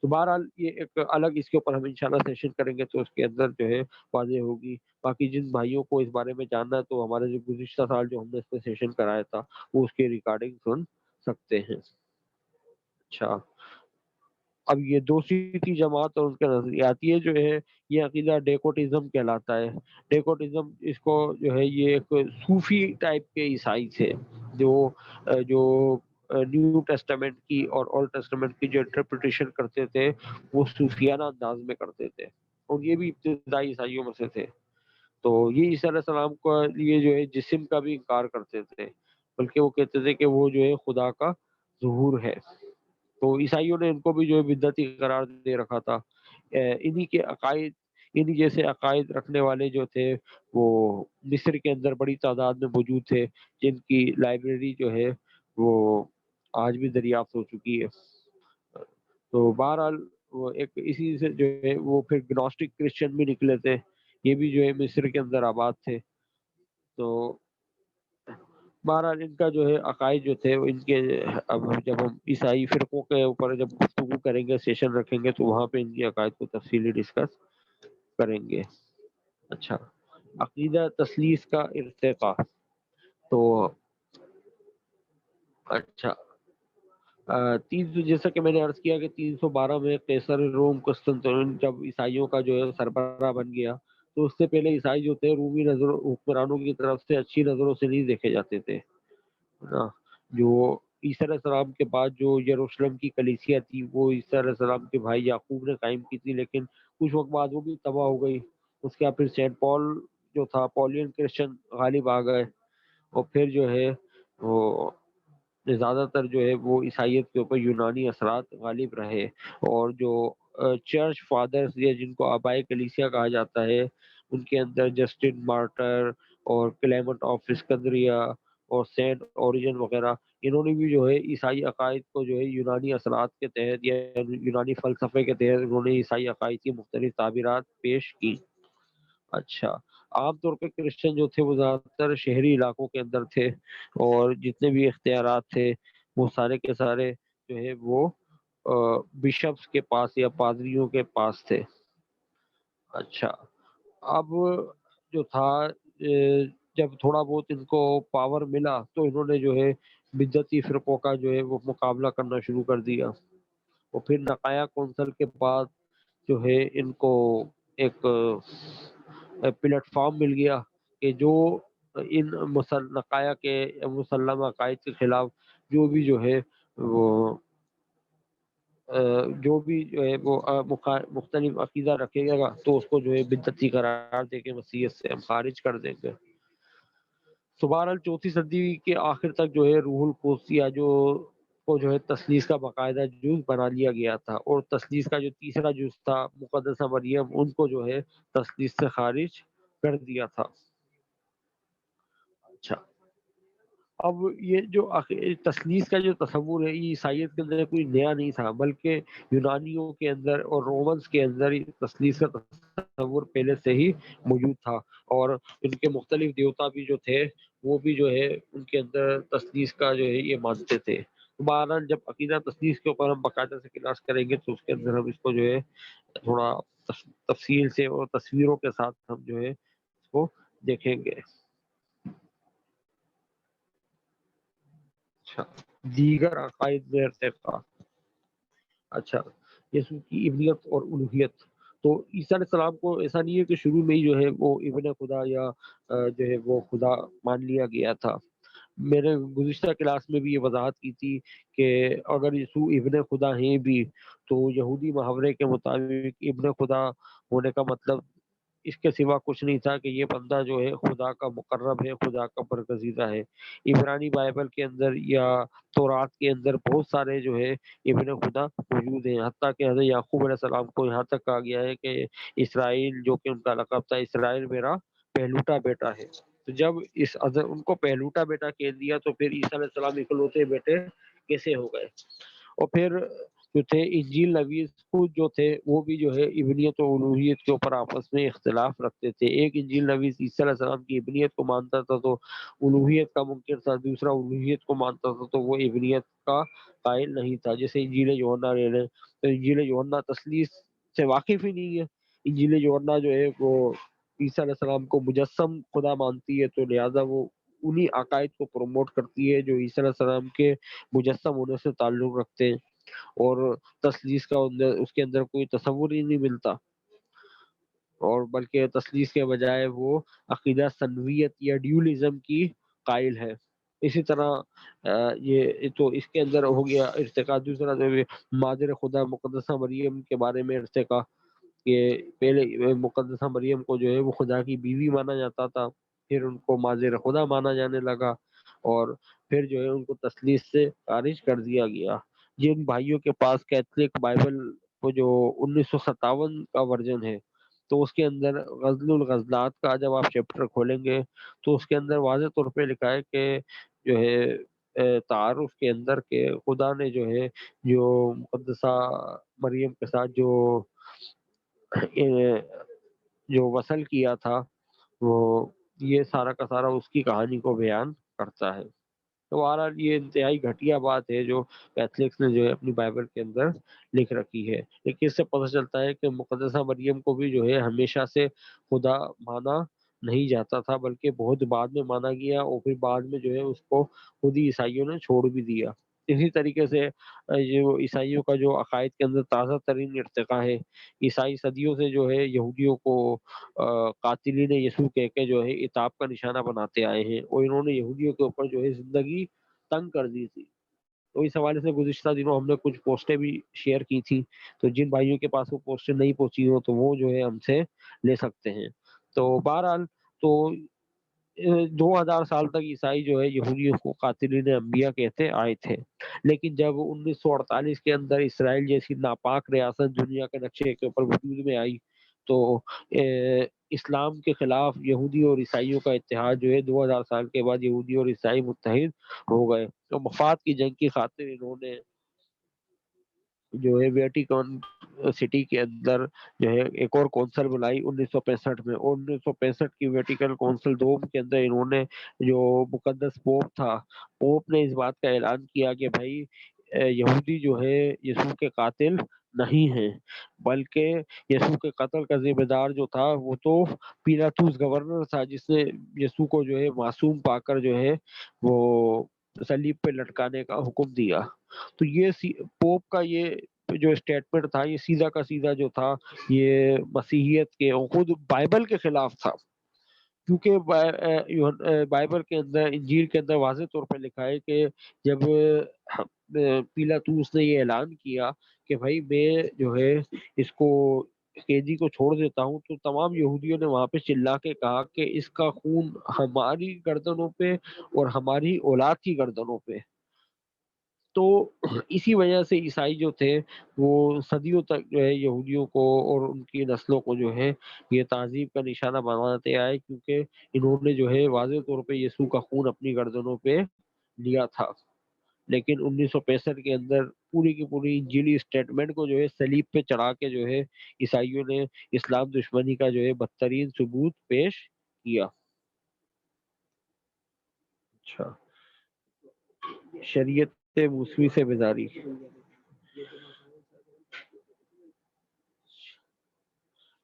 تو بہرحال یہ ایک الگ اس کے اوپر ہم انشاءاللہ سیشن کریں گے تو اس کے اندر جو ہے واضح ہوگی. باقی جن بھائیوں کو اس بارے میں جاننا ہے تو ہمارے جو گزشتہ سال جو ہم نے اس پہ سیشن کرایا تھا وہ اس کے ریکارڈنگ سن سکتے ہیں. اچھا، اب یہ دوسری کی جماعت اور اس کے نظریات، یہ جو ہے یہ عقیدہ ڈیکوٹزم کہلاتا ہے. ڈیکوٹزم اس کو جو ہے یہ ایک صوفی ٹائپ کے عیسائی تھے جو نیو ٹیسٹامنٹ کی اور اولڈ ٹیسٹامنٹ کی جو انٹرپریٹیشن کرتے تھے وہ صوفیانہ انداز میں کرتے تھے. اور یہ بھی ابتدائی عیسائیوں میں سے تھے۔ تو یہ عیسیٰ علیہ السلام کا لیے جو ہے جسم کا بھی انکار کرتے تھے، بلکہ وہ کہتے تھے کہ وہ جو ہے خدا کا ظہور ہے۔ تو عیسائیوں نے ان کو بھی جو ہے بدعتی قرار دے رکھا تھا۔ انہی کے عقائد، انہی جیسے عقائد رکھنے والے جو تھے وہ مصر کے اندر بڑی تعداد میں موجود تھے، جن کی لائبریری جو ہے وہ آج بھی دریافت ہو چکی ہے۔ تو بہرحال وہ ایک اسی سے جو ہے وہ پھر گنوسٹک کرسچن بھی نکلے تھے، یہ بھی جو ہے مصر کے اندر آباد تھے۔ تو بہرحال ان کا جو ہے عقائد جو تھے وہ ان کے، اب جب ہم عیسائی فرقوں کے اوپر جب گفتگو کریں گے، سیشن رکھیں گے، تو وہاں پہ ان کی عقائد کو تفصیلی ڈسکس کریں گے۔ اچھا، عقیدہ تثلیث کا ارتقاء۔ تو اچھا، جیسا کہ میں نے عرض کیا کہ 312 میں قیصر روم قسطنطین جب عیسائیوں کا جو ہے سربراہ بن گیا، تو اس سے پہلے عیسائی جو تھے رومی حکمرانوں کی طرف سے اچھی نظروں سے نہیں دیکھے جاتے تھے، ہے نا۔ جو عیسیٰ علیہ السلام کے بعد جو یروشلم کی کلیسیا تھی وہ عیسیٰ علیہ السلام کے بھائی یعقوب نے قائم کی تھی، لیکن کچھ وقت بعد وہ بھی تباہ ہو گئی۔ اس کے بعد پھر سینٹ پال جو تھا، پولین کرسچن غالب آ گئے، اور پھر جو ہے وہ زیادہ تر جو ہے وہ عیسائیت کے اوپر یونانی اثرات غالب رہے، اور جو چرچ فادرز یا جن کو آبائے کلیسیا کہا جاتا ہے، ان کے اندر جسٹن مارٹر اور کلیمنٹ آف اسکندریہ اور سینٹ اوریجن وغیرہ، انہوں نے بھی جو ہے عیسائی عقائد کو جو ہے یونانی اثرات کے تحت یا یونانی فلسفے کے تحت انہوں نے عیسائی عقائد کی مختلف تعبیرات پیش کی۔ اچھا، عام طور پہ کرسچن جو تھے وہ زیادہ تر شہری علاقوں کے اندر تھے، اور جتنے بھی اختیارات تھے وہ سارے کے سارے جو ہے وہ بشپس کے پاس یا پادریوں کے پاس تھے۔ اچھا، اب جو تھا جب تھوڑا بہت ان کو پاور ملا تو انہوں نے جو ہے بدعتی فرقوں کا جو ہے وہ مقابلہ کرنا شروع کر دیا، اور پھر نقایا کونسل کے بعد جو ہے ان کو ایک پلیٹ فارم مل گیا کہ جو ان نقایا کے مسلم عقائد کے خلاف جو بھی جو ہے وہ جو بھی جو ہے وہ مختلف عقیدہ رکھے گا تو اس کو جو ہے بدعتی قرار دے کے مسیحیت سے ہم خارج کر دیں گے۔ تو بہرحال 4 صدی کے آخر تک جو ہے روح القدس یا جو کو جو ہے تثلیث کا باقاعدہ جز بنا لیا گیا تھا، اور تثلیث کا جو تیسرا جز تھا مقدسہ مریم، ان کو جو ہے تثلیث سے خارج کر دیا تھا۔ اچھا، اب یہ جو تثلیث کا جو تصور ہے یہ عیسائیت کے اندر کوئی نیا نہیں تھا، بلکہ یونانیوں کے اندر اور رومنس کے اندر تثلیث کا تصور پہلے سے ہی موجود تھا، اور ان کے مختلف دیوتا بھی جو تھے وہ بھی جو ہے ان کے اندر تثلیث کا جو ہے یہ مانتے تھے۔ بہرحال جب عقیدہ تثلیث کے اوپر ہم باقاعدہ سے کلاس کریں گے تو اس کے اندر ہم اس کو جو ہے تھوڑا تفصیل سے اور تصویروں کے ساتھ ہم جو ہے اس کو دیکھیں گے۔ اچھا، دیگر عقائد میں ارتقاء۔ اچھا، یسوع کی ابنیت اور الوہیت۔ تو عیسیٰ علیہ السلام کو ایسا نہیں ہے کہ شروع میں ہی جو ہے وہ ابن خدا یا جو ہے وہ خدا مان لیا گیا تھا۔ میں نے گزشتہ کلاس میں بھی یہ وضاحت کی تھی کہ اگر یسوع ابن خدا ہیں بھی تو یہودی محاورے کے مطابق ابن خدا ہونے کا مطلب اس کے سوا کچھ نہیں تھا کہ یہ بندہ جو ہے خدا کا مقرب ہے، خدا کا برگزیدہ ہے۔ عبرانی بائبل کے اندر یا تورات کے اندر بہت سارے جو ہے ابن خدا موجود ہیں، حتیٰ کہ حضرت یعقوب علیہ السلام کو یہاں تک کہا گیا ہے کہ اسرائیل، جو کہ ان کا لقب تھا، اسرائیل میرا پہلوٹا بیٹا ہے۔ تو جب ان کو پہلوٹا بیٹا کہہ دیا تو پھر عیسیٰ علیہ السلام اکلوتے بیٹے کیسے ہو گئے؟ اور پھر جو تھے انجیل نویس خود جو تھے وہ بھی جو ہے ابنیت و الوہیت کے اوپر آپس میں اختلاف رکھتے تھے۔ ایک انجیل نویس عیسیٰ علیہ السلام کی ابنیت کو مانتا تھا تو الوہیت کا منکر تھا، دوسرا الوہیت کو مانتا تھا تو وہ ابنیت کا قائل نہیں تھا۔ جیسے انجیل یوحنا لے لیں تو انجیل یوحنا تثلیث سے واقف ہی نہیں ہے۔ انجیل یوحنا جو ہے وہ عیسیٰ علیہ السلام کو مجسم خدا مانتی ہے، تو لہذا وہ انہی عقائد کو پروموٹ کرتی ہے جو عیسیٰ علیہ السلام کے مجسم ہونے سے تعلق رکھتے ہیں، اور تثلیث کا اس کے اندر کوئی تصور ہی نہیں ملتا، اور بلکہ تثلیث کے بجائے وہ عقیدہ سنویت یا ڈیولزم کی قائل ہے۔ اسی طرح یہ تو اس کے اندر ہو گیا ارتقاء۔ دوسرا جو ہے مادر خدا مقدسہ مریم کے بارے میں ارتقاء، کہ پہلے مقدسہ مریم کو جو ہے وہ خدا کی بیوی مانا جاتا تھا، پھر ان کو ماضر خدا مانا جانے لگا، اور پھر جو ہے ان کو تثلیث سے خارج کر دیا گیا۔ جن بھائیوں کے پاس کیتھولک بائبل وہ جو 1957 کا ورژن ہے، تو اس کے اندر غزل الغزلات کا جب آپ چیپٹر کھولیں گے تو اس کے اندر واضح طور پہ لکھا ہے کہ جو ہے تعارف کے اندر کہ خدا نے جو ہے جو مقدسہ مریم کے ساتھ جو وصل کیا تھا، وہ یہ سارا کا سارا اس کی کہانی کو بیان کرتا ہے۔ تو بہرحال یہ انتہائی گھٹیا بات ہے جو کیتھولکس نے جو ہے اپنی بائبل کے اندر لکھ رکھی ہے، لیکن اس سے پتہ چلتا ہے کہ مقدسہ مریم کو بھی جو ہے ہمیشہ سے خدا مانا نہیں جاتا تھا، بلکہ بہت بعد میں مانا گیا، اور پھر بعد میں جو ہے اس کو خود ہی عیسائیوں نے چھوڑ بھی دیا۔ اسی طریقے سے جو عیسائیوں کا جو عقائد کے اندر تازہ ترین ارتقا ہے، عیسائی صدیوں سے جو ہے یہودیوں کو قاتلین یسوع کہہ کے جو ہے عتاب کا نشانہ بناتے آئے ہیں، اور انہوں نے یہودیوں کے اوپر جو ہے زندگی تنگ کر دی تھی۔ تو اس حوالے سے گزشتہ دنوں ہم نے کچھ پوسٹیں بھی شیئر کی تھی، تو جن بھائیوں کے پاس وہ پوسٹیں نہیں پہنچی ہو تو وہ جو ہے ہم سے لے سکتے ہیں۔ تو بہرحال تو 2000 سال تک عیسائی جو ہے یہودیوں کو قاتلین انبیاء کہتے آئے تھے، لیکن جب 1948 کے اندر اسرائیل جیسی ناپاک ریاست دنیا کے نقشے کے اوپر وجود میں آئی، تو اسلام کے خلاف یہودی اور عیسائیوں کا اتحاد جو ہے 2000 سال کے بعد یہودی اور عیسائی متحد ہو گئے۔ تو مفاد کی جنگ کی خاطر انہوں نے جو ہے ویٹیکن سٹی کے اندر جو ہے ایک اور کونسل بلائی 1965 میں، اور 1965 کی ویٹیکن کونسل دوم کے اندر انہوں نے جو مقدس پوپ تھا، پوپ نے اس بات کا اعلان کیا کہ بھائی یہودی جو ہے یسوع کے قاتل نہیں ہیں، بلکہ یسوع کے قتل کا ذمہ دار جو تھا وہ تو پیلاطس گورنر تھا، جس نے یسوع کو جو ہے معصوم پا کر جو ہے وہ صلیب پہ لٹکانے کا حکم دیا۔ تو یہ پوپ کا یہ جو اسٹیٹمنٹ تھا، یہ سیدھا کا سیدھا جو تھا یہ مسیحیت کے اور خود بائبل کے خلاف تھا، کیونکہ بائبل کے اندر انجیل کے اندر واضح طور پہ لکھا ہے کہ جب پیلاطس نے یہ اعلان کیا کہ بھائی میں جو ہے اس کو قیدی کو چھوڑ دیتا ہوں، تو تمام یہودیوں نے وہاں پہ چلا کے کہا کہ اس کا خون ہماری گردنوں پہ اور ہماری اولاد کی گردنوں پہ۔ تو اسی وجہ سے عیسائی جو تھے وہ صدیوں تک جو ہے یہودیوں کو اور ان کی نسلوں کو جو ہے یہ تعذیب کا نشانہ بناتے آئے، کیونکہ انہوں نے جو ہے واضح طور پہ یسوع کا خون اپنی گردنوں پہ لیا تھا۔ لیکن 1965 کے اندر پوری کی پوری انجیلی اسٹیٹمنٹ کو جو ہے صلیب پہ چڑھا کے جو ہے عیسائیوں نے اسلام دشمنی کا جو ہے بدترین ثبوت پیش کیا۔ اچھا، شریعت موسوی سے بیزاری۔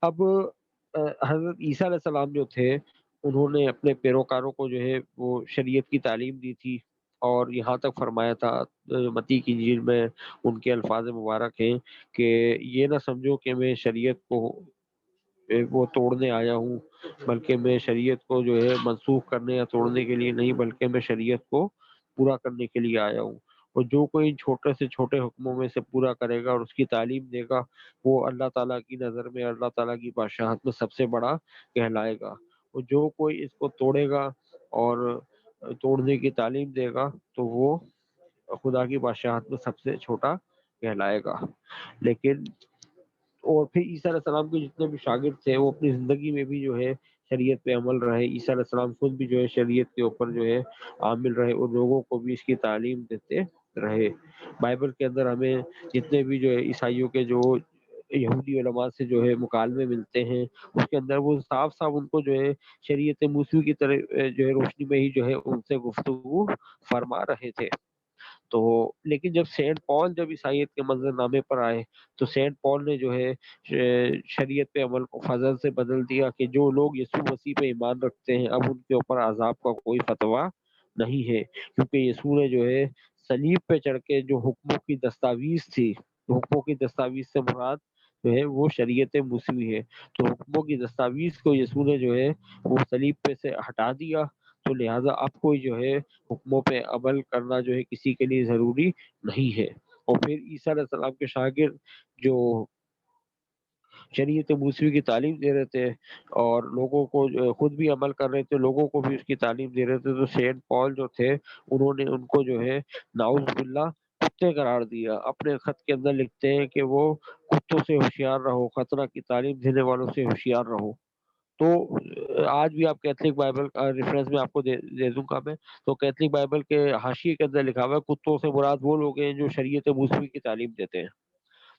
اب حضرت عیسیٰ علیہ السلام جو تھے انہوں نے اپنے پیروکاروں کو جو ہے وہ شریعت کی تعلیم دی تھی، اور یہاں تک فرمایا تھا متی کی انجیل میں ان کے الفاظ مبارک ہیں کہ یہ نہ سمجھو کہ میں شریعت کو وہ توڑنے آیا ہوں، بلکہ میں شریعت کو جو ہے منسوخ کرنے یا توڑنے کے لیے نہیں، بلکہ میں شریعت کو پورا کرنے کے لیے آیا ہوں۔ اور جو کوئی ان چھوٹے سے چھوٹے حکموں میں سے پورا کرے گا اور اس کی تعلیم دے گا، وہ اللہ تعالیٰ کی نظر میں، اللہ تعالیٰ کی بادشاہت میں سب سے بڑا کہلائے گا۔ اور جو کوئی اس کو توڑے گا اور توڑنے کی تعلیم دے گا تو وہ خدا کی بادشاہت میں سب سے چھوٹا کہلائے گا۔ لیکن اور پھر عیسیٰ علیہ السلام کے جتنے بھی شاگرد تھے وہ اپنی زندگی میں بھی جو ہے شریعت پہ عمل رہے، عیسیٰ علیہ السلام خود بھی جو ہے شریعت کے اوپر جو ہے عامل رہے اور لوگوں کو بھی اس کی تعلیم دیتے رہے۔ بائبل کے اندر ہمیں جتنے بھی جو ہے عیسائیوں کے جو یہودی علماء سے جو ہے مکالمے ملتے ہیں، اس کے اندر وہ صاف صاف ان کو جو ہے شریعت موسیٰ کی طرح جو ہے روشنی میں ہی جو ہے ان سے گفتگو فرما رہے تھے۔ تو لیکن جب سینٹ پال جب عیسائیت کے منظر نامے پر آئے تو سینٹ پال نے جو ہے شریعت پہ عمل کو فضل سے بدل دیا کہ جو لوگ یسوع مسیح پہ ایمان رکھتے ہیں اب ان کے اوپر عذاب کا کوئی فتویٰ نہیں ہے، کیونکہ یسوع نے جو ہے صلیب پہ چڑھ کے جو حکموں کی دستاویز تھی، حکموں کی دستاویز سے مراد جو ہے وہ شریعت موسوی ہے، تو حکموں کی دستاویز کو یسوع نے جو ہے وہ صلیب پہ سے ہٹا دیا، تو لہٰذا اب کوئی جو ہے حکموں پہ عمل کرنا جو ہے کسی کے لیے ضروری نہیں ہے۔ اور پھر عیسیٰ علیہ السلام کے شاگرد جو شریعت موسوی کی تعلیم دے رہے تھے اور لوگوں کو خود بھی عمل کر رہے تھے، لوگوں کو بھی اس کی تعلیم دے رہے تھے، تو سینٹ پال جو تھے انہوں نے ان کو جو ہے نعوذ باللہ کتے قرار دیا۔ اپنے خط کے اندر لکھتے ہیں کہ وہ کتوں سے ہوشیار رہو، خطرہ کی تعلیم دینے والوں سے ہوشیار رہو۔ تو آج بھی آپ کیتھولک بائبل کا ریفرنس میں آپ کو دے دوں گا میں، تو کیتھولک بائبل کے حاشیے کے اندر لکھا ہوا ہے کتوں سے مراد وہ لوگ ہیں جو شریعت موسوی کی تعلیم دیتے ہیں۔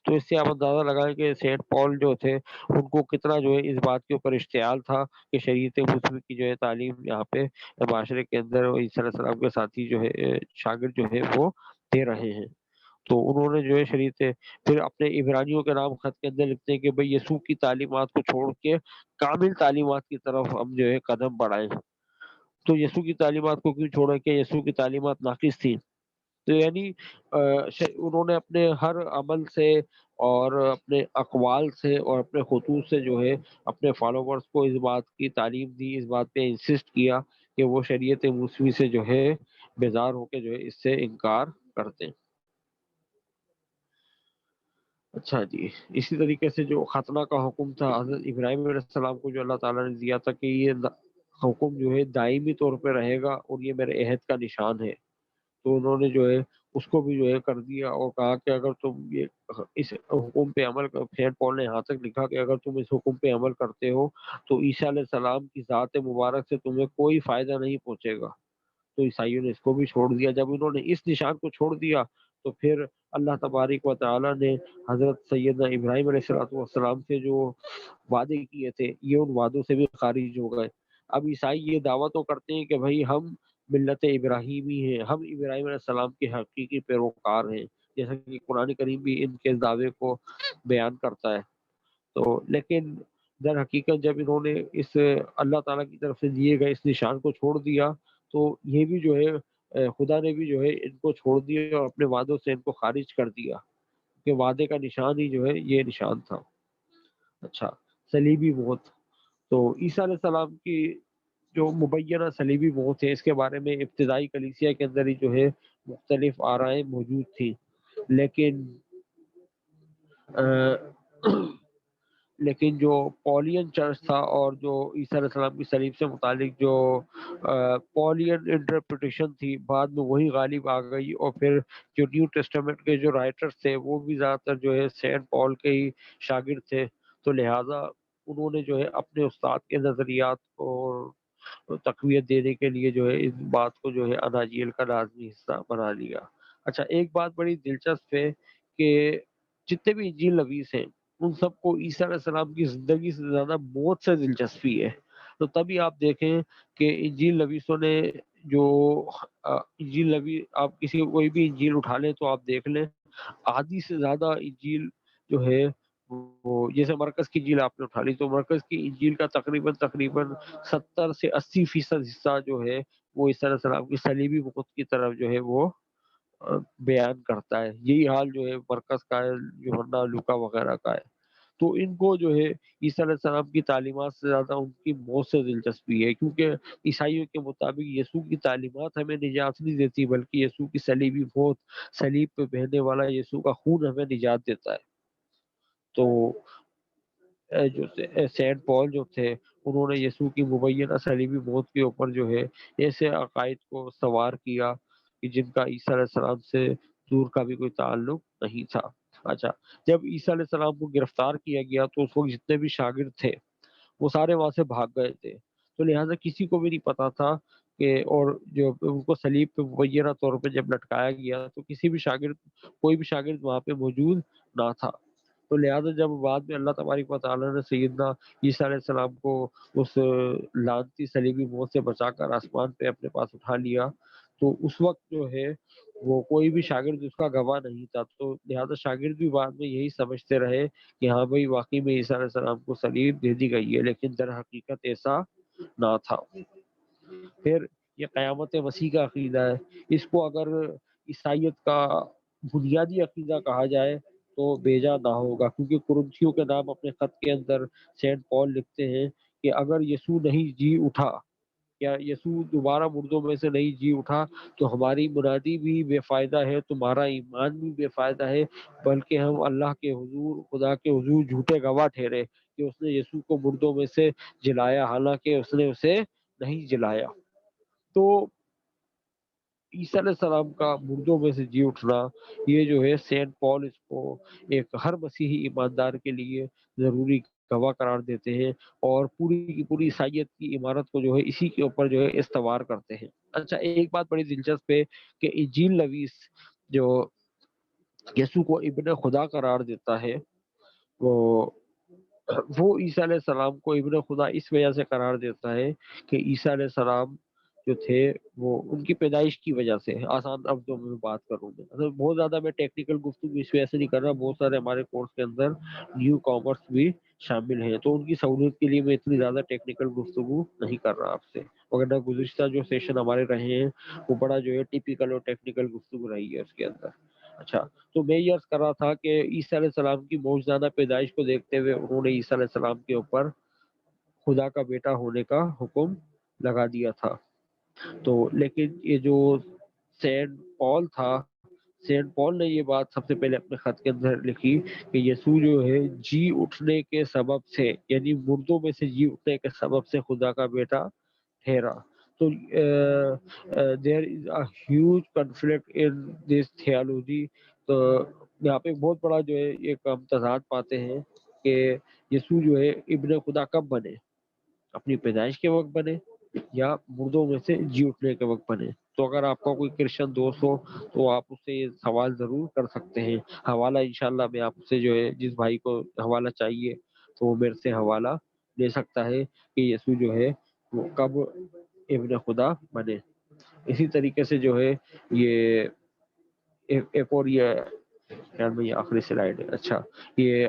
تو اس سے آپ اندازہ لگائیں کہ سینٹ پال جو تھے ان کو کتنا جو ہے اس بات کے اوپر اشتعال تھا کہ شریعت مسلم کی جو ہے تعلیم یہاں پہ معاشرے کے اندر عیسی علیہ السلام کے ساتھی جو ہے شاگرد جو ہے وہ دے رہے ہیں۔ تو انہوں نے جو ہے شریعت پھر اپنے عبرانیوں کے نام خط کے اندر لکھتے ہیں کہ بھئی یسوع کی تعلیمات کو چھوڑ کے کامل تعلیمات کی طرف ہم جو ہے قدم بڑھائیں۔ تو یسوع کی تعلیمات کو کیوں چھوڑا کہ یسوع کی تعلیمات ناقص تھیں؟ تو یعنی انہوں نے اپنے ہر عمل سے اور اپنے اقوال سے اور اپنے خطوط سے جو ہے اپنے فالوورز کو اس بات کی تعلیم دی، اس بات پہ انسسٹ کیا کہ وہ شریعت موسوی سے جو ہے بیزار ہو کے جو ہے اس سے انکار کرتے ہیں۔ اچھا جی، اسی طریقے سے جو ختنہ کا حکم تھا حضرت ابراہیم علیہ السلام کو جو اللہ تعالیٰ نے دیا تھا کہ یہ حکم جو ہے دائمی طور پہ رہے گا اور یہ میرے عہد کا نشان ہے، تو انہوں نے جو ہے اس کو بھی جو ہے کر دیا اور کہا کہ اگر تم یہ اس حکم پہ عمل سینٹ پال نے یہاں تک لکھا کہ اگر تم اس حکم پہ عمل کرتے ہو تو عیسیٰ علیہ السلام کی ذات مبارک سے تمہیں کوئی فائدہ نہیں پہنچے گا۔ تو عیسائیوں نے اس کو بھی چھوڑ دیا۔ جب انہوں نے اس نشان کو چھوڑ دیا تو پھر اللہ تبارک و تعالیٰ نے حضرت سیدنا ابراہیم علیہ السلام سے جو وعدے کیے تھے یہ ان وعدوں سے بھی خارج ہو گئے۔ اب عیسائی یہ دعویٰ تو کرتے ہیں کہ بھائی ہم ملت ابراہیمی ہیں، ہم ابراہیم علیہ السلام کے حقیقی پیروکار ہیں، جیسا کہ قرآن کریم بھی ان کے دعوے کو بیان کرتا ہے۔ تو لیکن در حقیقت جب انہوں نے اس اللہ تعالیٰ کی طرف سے دیے گئے اس نشان کو چھوڑ دیا تو یہ بھی جو ہے خدا نے بھی جو ہے ان کو چھوڑ دیا اور اپنے وعدوں سے ان کو خارج کر دیا کہ وعدے کا نشان ہی جو ہے یہ نشان تھا۔ اچھا، صلیبی موت۔ تو عیسیٰ علیہ السلام کی جو مبینہ صلیبی موت ہے اس کے بارے میں ابتدائی کلیسیا کے اندر ہی جو ہے مختلف آرائیں موجود تھیں، لیکن لیکن جو پولین چرچ تھا اور جو عیسیٰ علیہ السلام کی صلیب سے متعلق جو پولین انٹرپریٹیشن تھی بعد میں وہی غالب آ گئی، اور پھر جو نیو ٹیسٹامنٹ کے جو رائٹرز تھے وہ بھی زیادہ تر جو ہے سینٹ پال کے ہی شاگرد تھے، تو لہٰذا انہوں نے جو ہے اپنے استاد کے نظریات کو تقویت دینے کے لیے جو ہے اس بات کو جو ہے اناجیل کا لازمی حصہ بنا لیا۔ اچھا، ایک بات بڑی دلچسپ ہے کہ جتنے بھی انجیل نویس ہیں ان سب کو عیسیٰ علیہ السلام کی زندگی سے زیادہ موت سے دلچسپی ہے۔ تو تبھی آپ دیکھیں کہ انجیل نویسوں نے جو انجیل نویس آپ کسی کوئی بھی انجیل اٹھا لیں تو آپ دیکھ لیں آدھی سے زیادہ انجیل جو ہے وہ جیسے مرکز کی انجیل آپ نے اٹھا لی تو مرکز کی انجیل کا تقریباً 70 سے 80% حصہ جو ہے وہ عیسیٰ علیہ السلام کی صلیبی موت کی طرف جو ہے وہ بیان کرتا ہے۔ یہی حال جو ہے مرکز کا ہے، یوحنا لوکا وغیرہ کا ہے۔ تو ان کو جو ہے عیسیٰ علیہ السلام کی تعلیمات سے زیادہ ان کی موت سے دلچسپی ہے، کیونکہ عیسائیوں کے مطابق یسوع کی تعلیمات ہمیں نجات نہیں دیتی بلکہ یسوع کی صلیبی موت، صلیب پہ بہنے والا یسوع کا خون ہمیں نجات دیتا ہے۔ تو جو سینٹ پال جو تھے انہوں نے یسوع کی مبینہ صلیبی موت کے اوپر جو ہے ایسے عقائد کو سوار کیا کہ جن کا عیسیٰ علیہ السلام سے دور کا بھی کوئی تعلق نہیں تھا۔ اچھا، جب عیسیٰ علیہ السلام کو گرفتار کیا گیا تو اس وقت جتنے بھی شاگرد تھے وہ سارے وہاں سے بھاگ گئے تھے، تو لہٰذا کسی کو بھی نہیں پتا تھا کہ، اور جو ان کو صلیب پہ مبینہ طور پہ جب لٹکایا گیا تو کسی بھی شاگرد کوئی بھی شاگرد وہاں پہ موجود نہ تھا۔ تو لہٰذا جب بعد میں اللہ تبارک و تعالیٰ نے سیدنا عیسیٰ علیہ السلام کو اس لعنتی صلیبی موت سے بچا کر آسمان پہ اپنے پاس اٹھا لیا تو اس وقت جو ہے وہ کوئی بھی شاگرد اس کا گواہ نہیں تھا، تو لہٰذا شاگرد بھی بعد میں یہی سمجھتے رہے کہ ہاں بھائی واقعی میں عیسیٰ علیہ السلام کو صلیب دے دی گئی ہے، لیکن در حقیقت ایسا نہ تھا۔ پھر یہ قیامت مسیح کا عقیدہ ہے، اس کو اگر عیسائیت کا بنیادی عقیدہ کہا جائے تو بیجا نہ ہوگا، کیونکہ کرنتھیوں کے نام اپنے خط کے اندر سینٹ پال لکھتے ہیں کہ اگر یسوع نہیں جی اٹھا یا یسوع دوبارہ مردوں میں سے نہیں جی اٹھا تو ہماری منادی بھی بے فائدہ ہے، تمہارا ایمان بھی بے فائدہ ہے، بلکہ ہم اللہ کے حضور، خدا کے حضور جھوٹے گواہ ٹھہرے کہ اس نے یسوع کو مردوں میں سے جلایا، حالانکہ اس نے اسے نہیں جلایا۔ تو عیسیٰ علیہ السلام کا مردوں میں سے جی اٹھنا، یہ جو ہے سینٹ پال اس کو ایک ہر مسیحی ایماندار کے لیے ضروری گواہ قرار دیتے ہیں، اور پوری کی پوری عیسائیت کی عمارت کو جو ہے اسی کے اوپر جو ہے استوار کرتے ہیں۔ اچھا، ایک بات بڑی دلچسپ ہے کہ انجیل نویس جو یسوع کو ابن خدا قرار دیتا ہے، وہ وہ عیسیٰ علیہ السلام کو ابن خدا اس وجہ سے قرار دیتا ہے کہ عیسیٰ علیہ السلام جو تھے وہ ان کی پیدائش کی وجہ سے، آسان لفظوں میں بات کروں میں، بہت زیادہ میں ٹیکنیکل گفتگو اس وجہ سے نہیں کر رہا، بہت سارے ہمارے کورس کے اندر نیو کامرس بھی شامل ہیں، تو ان کی سہولت کے لیے میں اتنی زیادہ ٹیکنیکل گفتگو نہیں کر رہا آپ سے، وغیرہ گزشتہ جو سیشن ہمارے رہے ہیں وہ بڑا جو ہے ٹیپیکل اور ٹیکنیکل گفتگو رہی ہے اس کے اندر۔ اچھا، تو میں یہ عرض کر رہا تھا کہ عیسیٰ علیہ السلام کی موجزانہ پیدائش کو دیکھتے ہوئے انہوں نے عیسیٰ علیہ السلام کے اوپر خدا کا بیٹا ہونے کا حکم لگا دیا تھا۔ تو لیکن یہ جو سینٹ پال تھا، سینٹ پال نے یہ بات سب سے پہلے اپنے خط کے اندر لکھی کہ یسوع جو ہے جی اٹھنے کے سبب سے، یعنی مردوں میں سے جی اٹھنے کے سبب سے خدا کا بیٹا ٹھہرا۔ تو there is a huge conflict in this theology. تو یہاں پہ بہت بڑا جو ہے ایک ہم تضاد پاتے ہیں کہ یسوع جو ہے ابن خدا کب بنے، اپنی پیدائش کے وقت بنے یا مردوں میں سے جی اٹھنے کے وقت بنے۔ تو اگر آپ کا کوئی کرسچن دوست ہو تو آپ اس سے یہ سوال ضرور کر سکتے ہیں۔ حوالہ انشاءاللہ میں آپ سے جو ہے، جس بھائی کو حوالہ چاہیے تو وہ میرے سے حوالہ لے سکتا ہے کہ یسوع جو ہے وہ کب ابن خدا بنے۔ اسی طریقے سے جو ہے یہ ایک اور یہ خیال میں یہ آخری سلائیڈ ہے۔ اچھا، یہ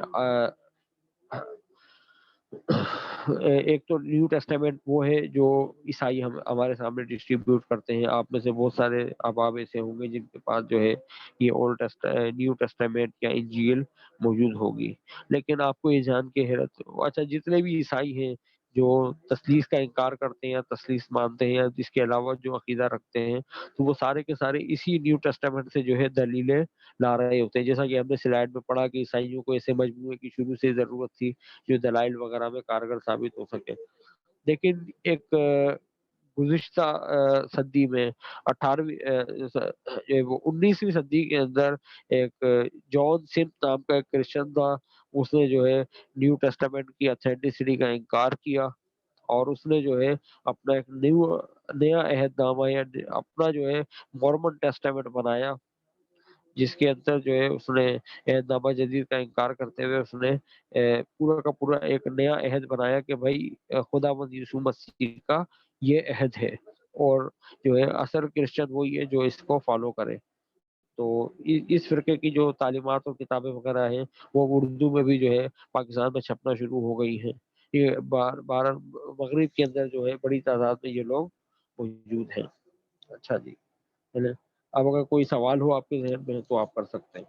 ایک تو نیو ٹیسٹامنٹ وہ ہے جو عیسائی ہمارے سامنے ڈسٹریبیوٹ کرتے ہیں۔ آپ میں سے بہت سارے احباب ایسے ہوں گے جن کے پاس جو ہے یہ نیو ٹیسٹامنٹ یا انجیل موجود ہوگی، لیکن آپ کو یہ جان کے حیرت، اچھا جتنے بھی عیسائی ہیں جو تثلیث کا انکار کرتے ہیں یا تثلیث مانتے ہیں یا اس کے علاوہ جو عقیدہ رکھتے ہیں، تو وہ سارے کے سارے اسی نیو ٹیسٹامنٹ سے جو ہے دلیلیں لا رہے ہوتے ہیں، جیسا کہ ہم نے سلائڈ میں پڑھا کہ عیسائیوں کو ایسے مجموعے کی شروع سے ضرورت تھی جو دلائل وغیرہ میں کارگر ثابت ہو سکے۔ لیکن ایک گزشتہ صدی میں 19ویں صدی کے اندر ایک جان سمتھ نام کا ایک کرسچن تھا، اس نے جو ہے نیو ٹیسٹامنٹ کی اتھینٹسٹی کا انکار کیا، اور اس نے جو ہے اپنا ایک نیا عہد نامہ یا اپنا جو ہے مورمن ٹیسٹامنٹ بنایا، جس کے اندر جو ہے اس نے عہد نامہ جدید کا انکار کرتے ہوئے اس نے پورا کا پورا ایک نیا عہد بنایا کہ بھائی خداوند یسوع مسیح کا یہ عہد ہے، اور جو ہے اصل کرسچن وہی ہے جو اس کو فالو کرے۔ تو اس فرقے کی جو تعلیمات اور کتابیں وغیرہ ہیں وہ اردو میں بھی جو ہے پاکستان میں چھپنا شروع ہو گئی ہیں۔ یہ بارہ مغرب کے اندر جو ہے بڑی تعداد میں یہ لوگ موجود ہیں۔ اچھا جی، چلیں، اب اگر کوئی سوال ہو آپ کے ذہن میں تو آپ کر سکتے ہیں۔